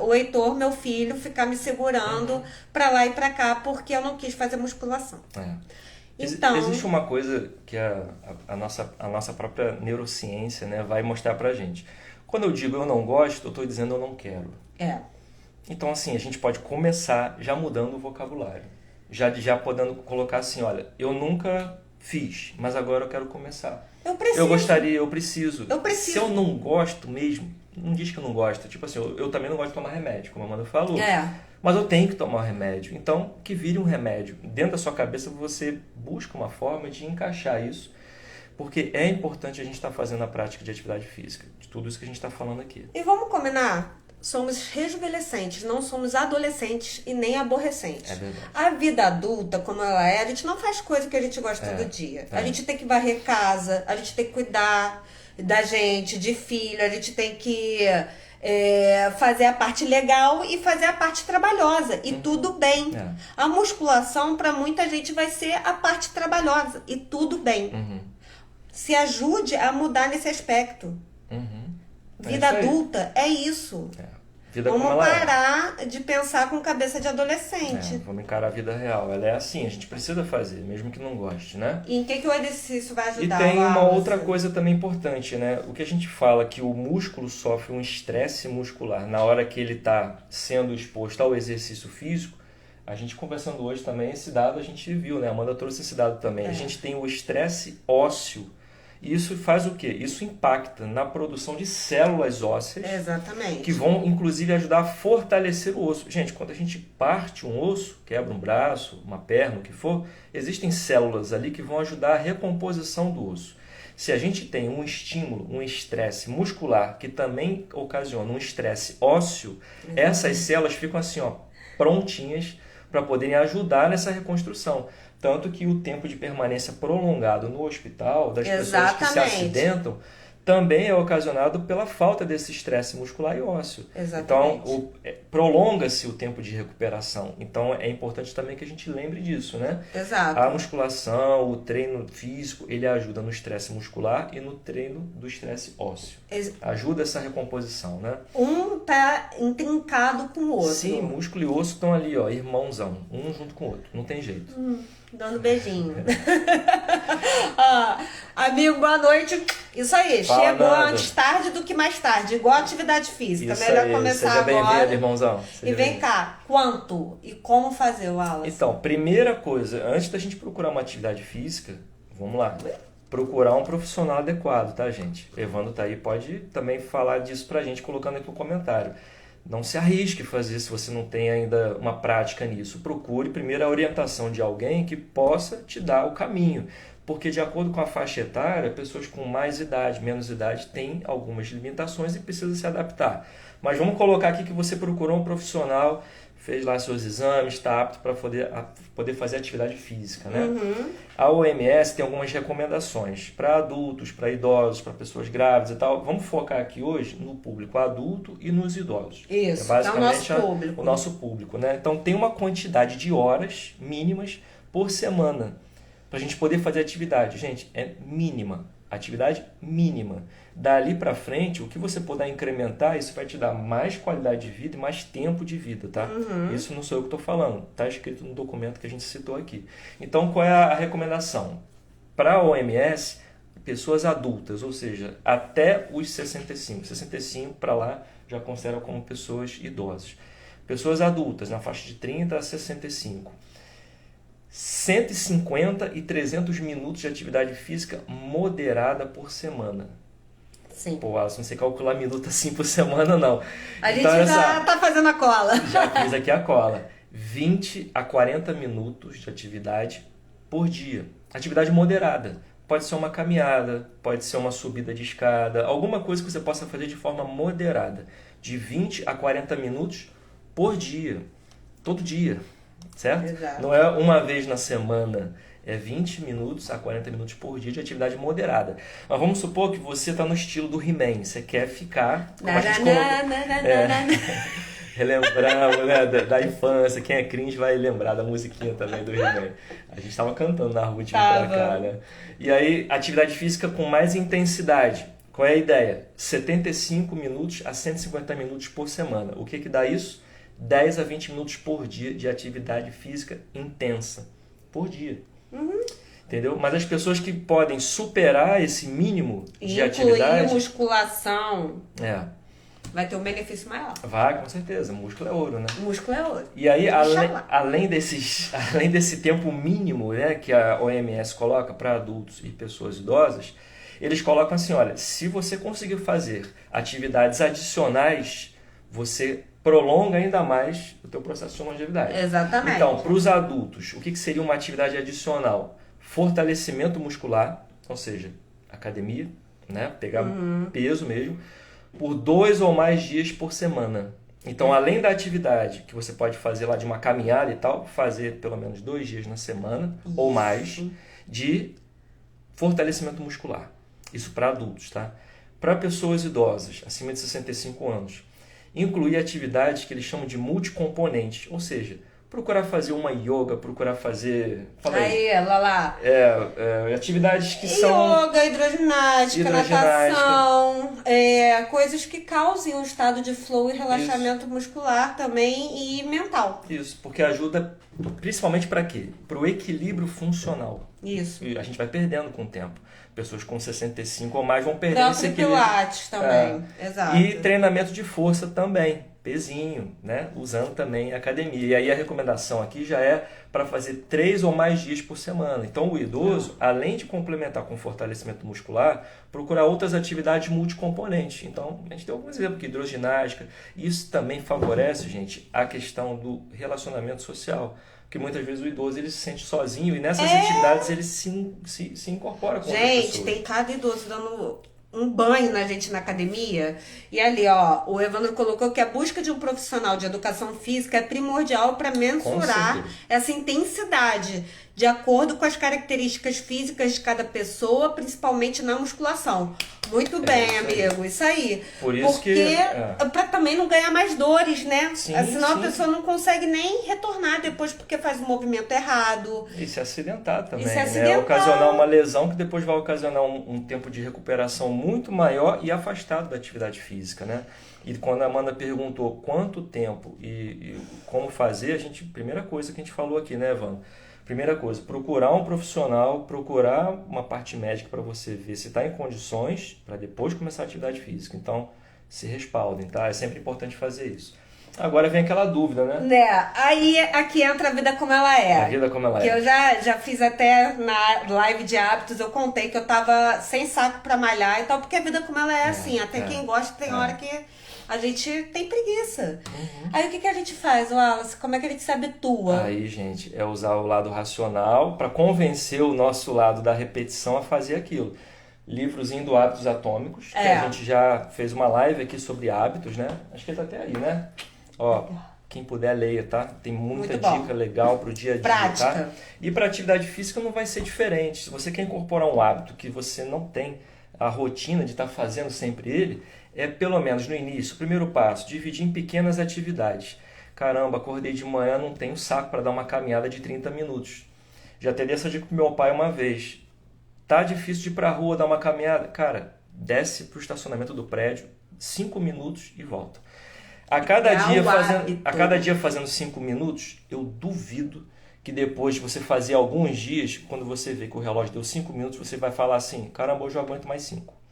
o Heitor, meu filho, ficar me segurando pra lá e pra cá porque eu não quis fazer musculação. Então, existe uma coisa que a nossa própria neurociência, né, vai mostrar pra gente. Quando eu digo eu não gosto, eu tô dizendo eu não quero. Então, assim, a gente pode começar já mudando o vocabulário. Já podendo colocar assim, olha, eu nunca fiz, mas agora eu quero começar. Eu gostaria, eu preciso. Se eu não gosto mesmo, não diz que eu não gosto. Tipo assim, eu também não gosto de tomar remédio, como a Amanda falou. Mas eu tenho que tomar um remédio. Então, que vire um remédio. Dentro da sua cabeça, você busca uma forma de encaixar isso. Porque é importante a gente estar fazendo a prática de atividade física. De tudo isso que a gente está falando aqui. E vamos combinar? Somos rejuvenescentes, não somos adolescentes e nem aborrecentes. É verdade. A vida adulta, como ela é, a gente não faz coisa que a gente gosta todo dia. A gente tem que varrer casa, a gente tem que cuidar da gente, de filho, a gente tem que fazer a parte legal e fazer a parte trabalhosa. E tudo bem. A musculação, para muita gente, vai ser a parte trabalhosa. E tudo bem. Se ajude a mudar nesse aspecto. Vida adulta é isso. Vamos parar de pensar com cabeça de adolescente. Vamos encarar a vida real. Ela é assim, a gente precisa fazer, mesmo que não goste, né? E em que o exercício vai ajudar? E tem uma outra coisa também importante, né? O que a gente fala que o músculo sofre um estresse muscular na hora que ele está sendo exposto ao exercício físico. A gente conversando hoje também, esse dado a gente viu, né? A Amanda trouxe esse dado também. A gente tem o estresse ósseo. E isso faz o quê? Isso impacta na produção de células ósseas. Exatamente. Que vão, inclusive, ajudar a fortalecer o osso. Gente, quando a gente parte um osso, quebra um braço, uma perna, o que for, existem células ali que vão ajudar a recomposição do osso. Se a gente tem um estímulo, um estresse muscular, que também ocasiona um estresse ósseo, essas células ficam assim, ó, prontinhas para poderem ajudar nessa reconstrução. Tanto que o tempo de permanência prolongado no hospital das pessoas que se acidentam também é ocasionado pela falta desse estresse muscular e ósseo. Então, prolonga-se o tempo de recuperação. Então, é importante também que a gente lembre disso, né? A musculação, o treino físico, ele ajuda no estresse muscular e no treino do estresse ósseo. Ajuda essa recomposição, né? Um tá intrincado com o outro. Sim, músculo e osso estão ali, ó, irmãozão, um junto com o outro. Não tem jeito. Dando beijinho. Amigo, boa noite. Isso aí, chegou antes tarde do que mais tarde, igual atividade física. Isso melhor aí, começar seja agora. Bem-vindo, irmãozão. E vem cá, quanto e como fazer o Wallace? Então, primeira coisa, antes da gente procurar uma atividade física, vamos lá, procurar um profissional adequado, tá, gente? Evandro tá aí, pode também falar disso pra gente, colocando aqui no comentário. Não se arrisque a fazer se você não tem ainda uma prática nisso. Procure primeiro a orientação de alguém que possa te dar o caminho. Porque de acordo com a faixa etária, pessoas com mais idade, menos idade, têm algumas limitações e precisam se adaptar. Mas vamos colocar aqui que você procurou um profissional, fez lá seus exames, está apto para poder fazer atividade física, né? A OMS tem algumas recomendações para adultos, para idosos, para pessoas grávidas e tal. Vamos focar aqui hoje no público adulto e nos idosos. Isso, é basicamente o nosso público, né? Então tem uma quantidade de horas mínimas por semana para a gente poder fazer atividade. Gente, é mínima. Atividade mínima. Dali para frente, o que você puder incrementar, isso vai te dar mais qualidade de vida e mais tempo de vida, tá? Isso não sou eu que estou falando, tá escrito no documento que a gente citou aqui. Então, qual é a recomendação? Para a OMS, pessoas adultas, ou seja, até os 65. 65 para lá já considera como pessoas idosas. Pessoas adultas, na faixa de 30 a 65. 150 e 300 minutos de atividade física moderada por semana. Sim. Pô, Alisson, não sei calcular minuto assim por semana, não. A gente já tá fazendo a cola. Já fiz aqui a cola. 20 a 40 minutos de atividade por dia. Atividade moderada. Pode ser uma caminhada, pode ser uma subida de escada, alguma coisa que você possa fazer de forma moderada. De 20 a 40 minutos por dia. Todo dia. Certo? Exato. Não é uma vez na semana, é 20 minutos a 40 minutos por dia de atividade moderada. Mas vamos supor que você está no estilo do He-Man, você quer ficar... Relembramos, né, da infância, quem é cringe vai lembrar da musiquinha também do He-Man. A gente estava cantando na rua de pra cá, né? E aí, atividade física com mais intensidade. Qual é a ideia? 75 minutos a 150 minutos por semana. O que dá isso? 10 a 20 minutos por dia de atividade física intensa. Por dia. Entendeu? Mas as pessoas que podem superar esse mínimo de atividade... Incluir musculação. Vai ter um benefício maior. Vai, com certeza. Músculo é ouro, né? Músculo é ouro. E aí, além desse tempo mínimo, né, que a OMS coloca para adultos e pessoas idosas, eles colocam assim, olha, se você conseguir fazer atividades adicionais, você prolonga ainda mais o teu processo de longevidade. Exatamente. Então, para os adultos, o que seria uma atividade adicional? Fortalecimento muscular, ou seja, academia, né? Pegar peso mesmo, por 2 ou mais dias por semana. Então, além da atividade que você pode fazer lá de uma caminhada e tal, fazer pelo menos 2 dias na semana ou mais de fortalecimento muscular. Isso para adultos, tá? Para pessoas idosas, acima de 65 anos, incluir atividades que eles chamam de multicomponentes, ou seja, procurar fazer uma yoga, procurar fazer... lá. Atividades que são... Yoga, hidroginástica, natação, coisas que causem um estado de flow e relaxamento muscular também e mental. Isso, porque ajuda principalmente para quê? Para o equilíbrio funcional. Isso. E a gente vai perdendo com o tempo. Pessoas com 65 ou mais vão perdendo esse equilíbrio. Pilates também, exato. E treinamento de força também, pezinho, né? Usando também a academia. E aí a recomendação aqui já é para fazer 3 ou mais dias por semana. Então o idoso, além de complementar com fortalecimento muscular, procurar outras atividades multicomponentes. Então a gente tem alguns exemplos aqui, hidroginástica. Isso também favorece, gente, a questão do relacionamento social. Porque muitas vezes o idoso ele se sente sozinho e nessas atividades ele se incorpora com outras pessoas. Gente, tem cada idoso dando um banho na gente na academia. E ali, ó, o Evandro colocou que a busca de um profissional de educação física é primordial para mensurar essa intensidade de acordo com as características físicas de cada pessoa, principalmente na musculação. Muito bem, amigo, isso aí. Por isso porque para também não ganhar mais dores, né? Senão a pessoa não consegue nem retornar depois porque faz o movimento errado. E se acidentar também, né? Ocasionar uma lesão que depois vai ocasionar um tempo de recuperação muito maior e afastado da atividade física, né? E quando a Amanda perguntou quanto tempo e como fazer, primeira coisa que a gente falou aqui, né, Evandro? Primeira coisa, procurar um profissional, procurar uma parte médica para você ver se está em condições para depois começar a atividade física. Então, se respaldem, tá? É sempre importante fazer isso. Agora vem aquela dúvida, né? Aí aqui entra a vida como ela é. A vida como ela é. Que eu já fiz até na live de hábitos, eu contei que eu tava sem saco para malhar e tal, porque a vida como ela é assim. Até quem gosta tem hora que a gente tem preguiça. Aí o que a gente faz, Wallace? Como é que a gente se habitua? Aí, gente, é usar o lado racional para convencer o nosso lado da repetição a fazer aquilo. Livrozinho do Hábitos Atômicos, que a gente já fez uma live aqui sobre hábitos, né? Acho que ele tá até aí, né? Ó, quem puder leia, tá? Tem muita dica legal pro dia a dia, tá? E para atividade física não vai ser diferente. Se você quer incorporar um hábito que você não tem a rotina de estar fazendo sempre ele, pelo menos no início, o primeiro passo, dividir em pequenas atividades. Caramba, acordei de manhã, não tenho saco para dar uma caminhada de 30 minutos. Já teve essa dica pro meu pai uma vez. Tá difícil de ir pra rua dar uma caminhada? Cara, desce pro estacionamento do prédio, 5 minutos e volta. A cada dia fazendo 5 minutos, eu duvido que depois de você fazer alguns dias, quando você vê que o relógio deu 5 minutos, você vai falar assim, caramba, hoje eu aguento mais 5.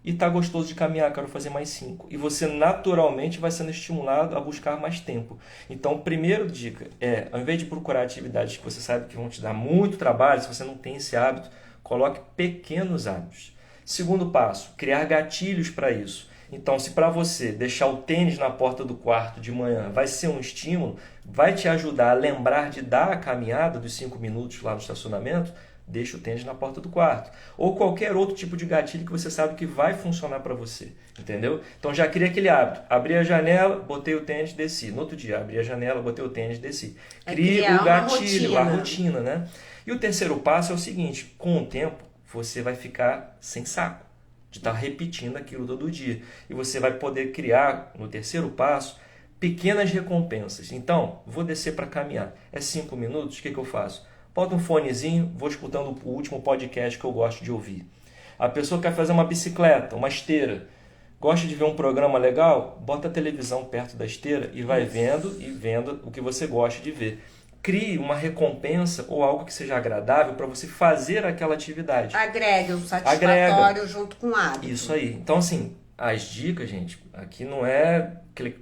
E tá gostoso de caminhar, quero fazer mais 5. E você naturalmente vai sendo estimulado a buscar mais tempo. Então, primeira dica ao invés de procurar atividades que você sabe que vão te dar muito trabalho, se você não tem esse hábito, coloque pequenos hábitos. Segundo passo, criar gatilhos para isso. Então, se para você deixar o tênis na porta do quarto de manhã vai ser um estímulo, vai te ajudar a lembrar de dar a caminhada dos 5 minutos lá no estacionamento, deixa o tênis na porta do quarto. Ou qualquer outro tipo de gatilho que você sabe que vai funcionar para você. Entendeu? Então já cria aquele hábito. Abri a janela, botei o tênis, desci. No outro dia, abri a janela, botei o tênis, desci. Cria o gatilho, a rotina, né? E o terceiro passo é o seguinte, com o tempo, você vai ficar sem saco de estar repetindo aquilo todo dia. E você vai poder criar, no terceiro passo, pequenas recompensas. Então, vou descer para caminhar. É 5 minutos, o que eu faço? Boto um fonezinho, vou escutando o último podcast que eu gosto de ouvir. A pessoa quer fazer uma bicicleta, uma esteira, gosta de ver um programa legal? Bota a televisão perto da esteira e vai vendo o que você gosta de ver. Crie uma recompensa ou algo que seja agradável para você fazer aquela atividade. Agrega um satisfatório junto com o hábito. Isso aí. Então, assim, as dicas, gente, aqui não é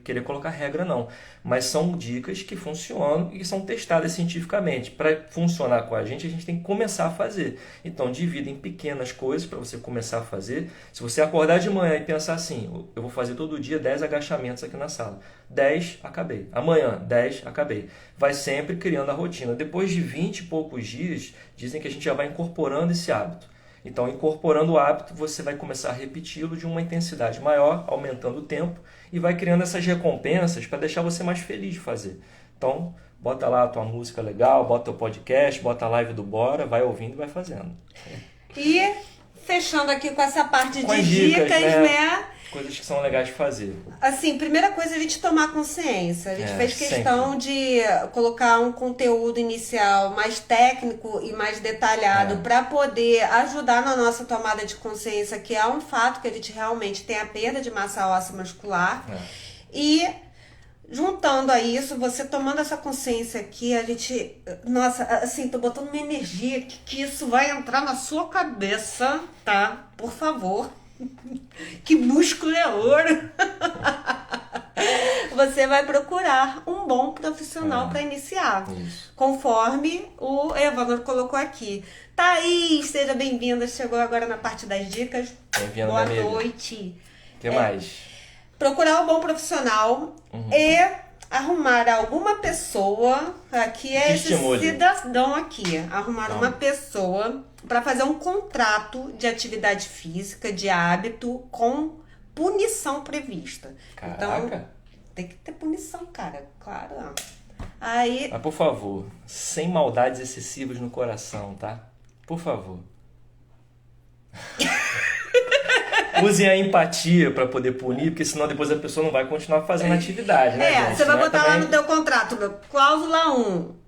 querer colocar regra, não. Mas são dicas que funcionam e são testadas cientificamente. Para funcionar com a gente tem que começar a fazer. Então, divida em pequenas coisas para você começar a fazer. Se você acordar de manhã e pensar assim, eu vou fazer todo dia 10 agachamentos aqui na sala. 10, acabei. Amanhã, 10, acabei. Vai sempre criando a rotina. Depois de 20 e poucos dias, dizem que a gente já vai incorporando esse hábito. Então, incorporando o hábito, você vai começar a repeti-lo de uma intensidade maior, aumentando o tempo, e vai criando essas recompensas para deixar você mais feliz de fazer. Então, bota lá a tua música legal, bota o podcast, bota a live do Bora, vai ouvindo e vai fazendo. E Fechando aqui com essa parte com de dicas, né? Coisas que são legais de fazer. Assim, primeira coisa é a gente tomar consciência. A gente fez questão de colocar um conteúdo inicial mais técnico e mais detalhado para poder ajudar na nossa tomada de consciência, que é um fato que a gente realmente tem a perda de massa óssea muscular. E juntando a isso, você tomando essa consciência aqui, a gente... Nossa, assim, tô botando uma energia que isso vai entrar na sua cabeça, tá? Por favor. Que músculo é ouro! Você vai procurar um bom profissional para iniciar. Isso. Conforme o Evandro colocou aqui. Thaís, seja bem-vinda. Chegou agora na parte das dicas. Bem-vinda, boa noite. O que mais? Procurar um bom profissional e arrumar alguma pessoa. Aqui é esse cidadão aqui. Arrumar uma pessoa para fazer um contrato de atividade física, de hábito, com punição prevista. Caraca. Então, tem que ter punição, cara. Claro. Aí... Mas, por favor, sem maldades excessivas no coração, tá? Por favor. Usem a empatia para poder punir, porque senão depois a pessoa não vai continuar fazendo atividade, né, gente? Você vai botar lá no teu contrato, cláusula 1.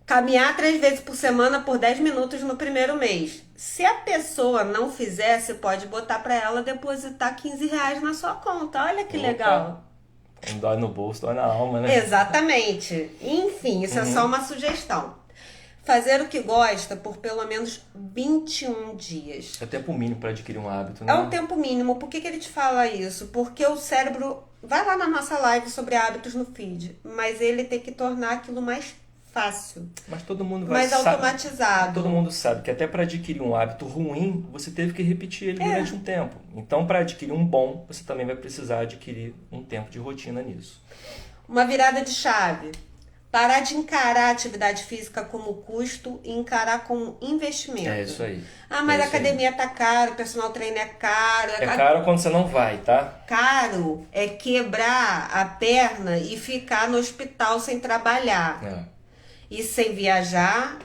Caminhar 3 vezes por semana por 10 minutos no primeiro mês. Se a pessoa não fizer, você pode botar para ela depositar R$15 na sua conta. Olha que legal. Não dói no bolso, dói na alma, né? Exatamente. Enfim, isso é só uma sugestão. Fazer o que gosta por pelo menos 21 dias. É o tempo mínimo para adquirir um hábito, né? É o tempo mínimo. Por que ele te fala isso? Porque o cérebro... Vai lá na nossa live sobre hábitos no feed. Mas ele tem que tornar aquilo mais fácil. Mas todo mundo vai mais automatizado. Todo mundo sabe que até para adquirir um hábito ruim, você teve que repetir ele durante um tempo. Então, para adquirir um bom, você também vai precisar adquirir um tempo de rotina nisso. Uma virada de chave. Parar de encarar a atividade física como custo e encarar como investimento. É isso aí. Mas a academia tá caro, o personal trainer é caro. É caro quando você não vai, tá? Caro é quebrar a perna e ficar no hospital sem trabalhar. E sem viajar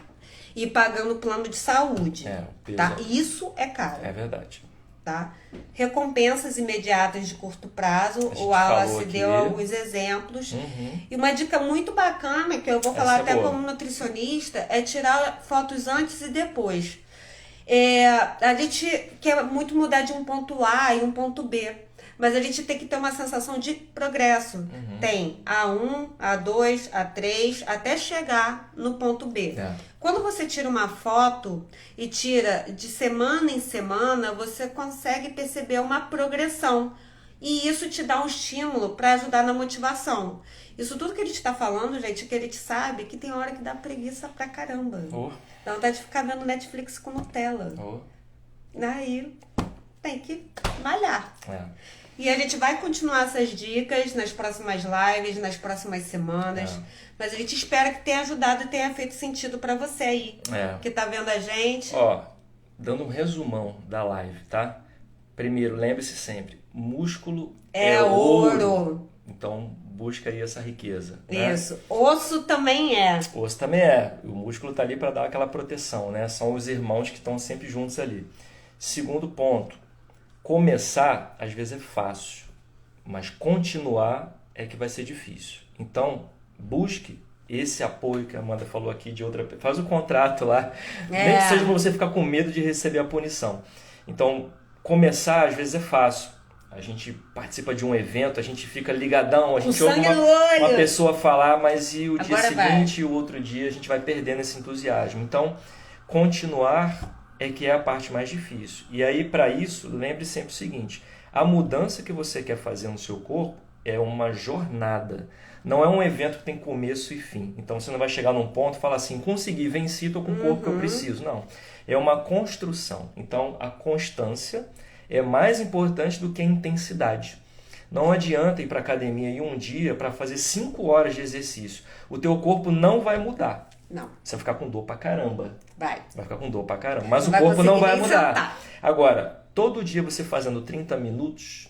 e pagando plano de saúde. Tá? Isso é caro. É verdade. Tá? Recompensas imediatas de curto prazo. O Wallace deu alguns exemplos. E uma dica muito bacana, que eu vou falar até como nutricionista, é tirar fotos antes e depois. A gente quer muito mudar de um ponto A e um ponto B. Mas a gente tem que ter uma sensação de progresso. Tem A1, A2, A3, até chegar no ponto B. Quando você tira uma foto e tira de semana em semana, você consegue perceber uma progressão. E isso te dá um estímulo para ajudar na motivação. Isso tudo que a gente está falando, gente, que a gente sabe que tem hora que dá preguiça pra caramba. Dá vontade de ficar vendo Netflix com Nutella. Aí tem que malhar. E a gente vai continuar essas dicas nas próximas lives, nas próximas semanas. Mas a gente espera que tenha ajudado e tenha feito sentido para você aí, que tá vendo a gente. Dando um resumão da live, tá? Primeiro, lembre-se sempre, músculo é ouro. Então, busca aí essa riqueza. Isso. Né? Osso também é. Osso também é. O músculo tá ali para dar aquela proteção, né? São os irmãos que estão sempre juntos ali. Segundo ponto. Começar, às vezes, é fácil, mas continuar é que vai ser difícil. Então, busque esse apoio que a Amanda falou aqui de outra pessoa. Faz o contrato lá, nem que seja para você ficar com medo de receber a punição. Então, começar, às vezes, é fácil. A gente participa de um evento, a gente fica ligadão, a gente ouve uma pessoa falar, mas e o dia seguinte e o outro dia a gente vai perdendo esse entusiasmo. Então, continuar é que é a parte mais difícil. E aí, para isso, lembre sempre o seguinte, a mudança que você quer fazer no seu corpo é uma jornada. Não é um evento que tem começo e fim. Então, você não vai chegar num ponto e falar assim, consegui, venci, estou com o corpo que eu preciso. Não. É uma construção. Então, a constância é mais importante do que a intensidade. Não adianta ir para a academia em um dia para fazer 5 horas de exercício. O teu corpo não vai mudar. Não. Você vai ficar com dor pra caramba. Vai ficar com dor pra caramba. Mas o corpo não vai mudar. Agora, todo dia você fazendo 30 minutos,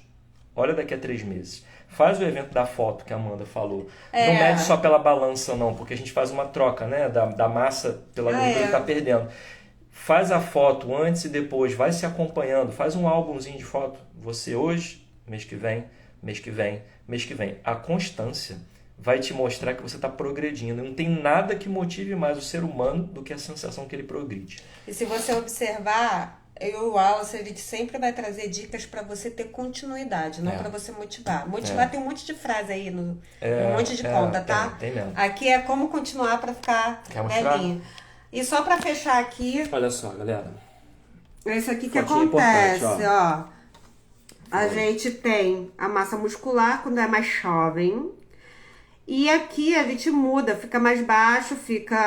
olha daqui a 3 meses. Faz o evento da foto que a Amanda falou. Não mede só pela balança, não, porque a gente faz uma troca, né? Da massa pela gordura que tá perdendo. Faz a foto antes e depois, vai se acompanhando, faz um álbumzinho de foto. Você hoje, mês que vem, mês que vem, mês que vem. A constância vai te mostrar que você está progredindo. Não tem nada que motive mais o ser humano do que a sensação que ele progride. E se você observar, eu e o Wallace, a gente sempre vai trazer dicas para você ter continuidade, não para você motivar. Motivar tem um monte de frase aí, um monte de conta, tá? Tem mesmo. Aqui é como continuar para ficar velhinho. E só para fechar aqui... Olha só, galera. Isso aqui que acontece, ó. A gente tem a massa muscular quando é mais jovem. E aqui a gente muda, fica mais baixo,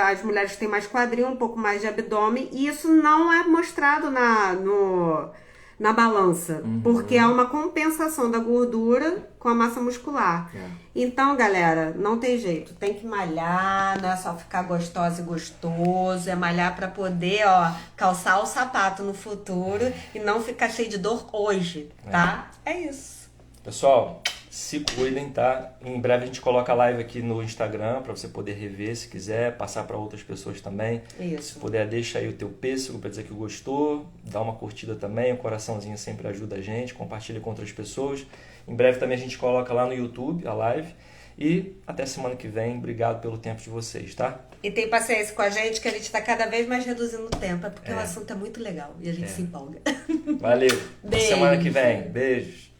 as mulheres têm mais quadril, um pouco mais de abdômen. E isso não é mostrado na balança, porque é uma compensação da gordura com a massa muscular. Então, galera, não tem jeito, tem que malhar, não é só ficar gostosa e gostoso, é malhar para poder, ó, calçar o sapato no futuro e não ficar cheio de dor hoje, tá? É isso. Pessoal, se cuidem, tá? Em breve a gente coloca a live aqui no Instagram para você poder rever se quiser, passar para outras pessoas também. Isso. Se puder, deixa aí o teu pêssego para dizer que gostou, dá uma curtida também, o coraçãozinho sempre ajuda a gente, compartilha com outras pessoas. Em breve também a gente coloca lá no YouTube a live. E até semana que vem. Obrigado pelo tempo de vocês, tá? E tem paciência com a gente, que a gente tá cada vez mais reduzindo o tempo, porque o assunto é muito legal e a gente se empolga. Valeu. Beijo. Até semana que vem. Beijos.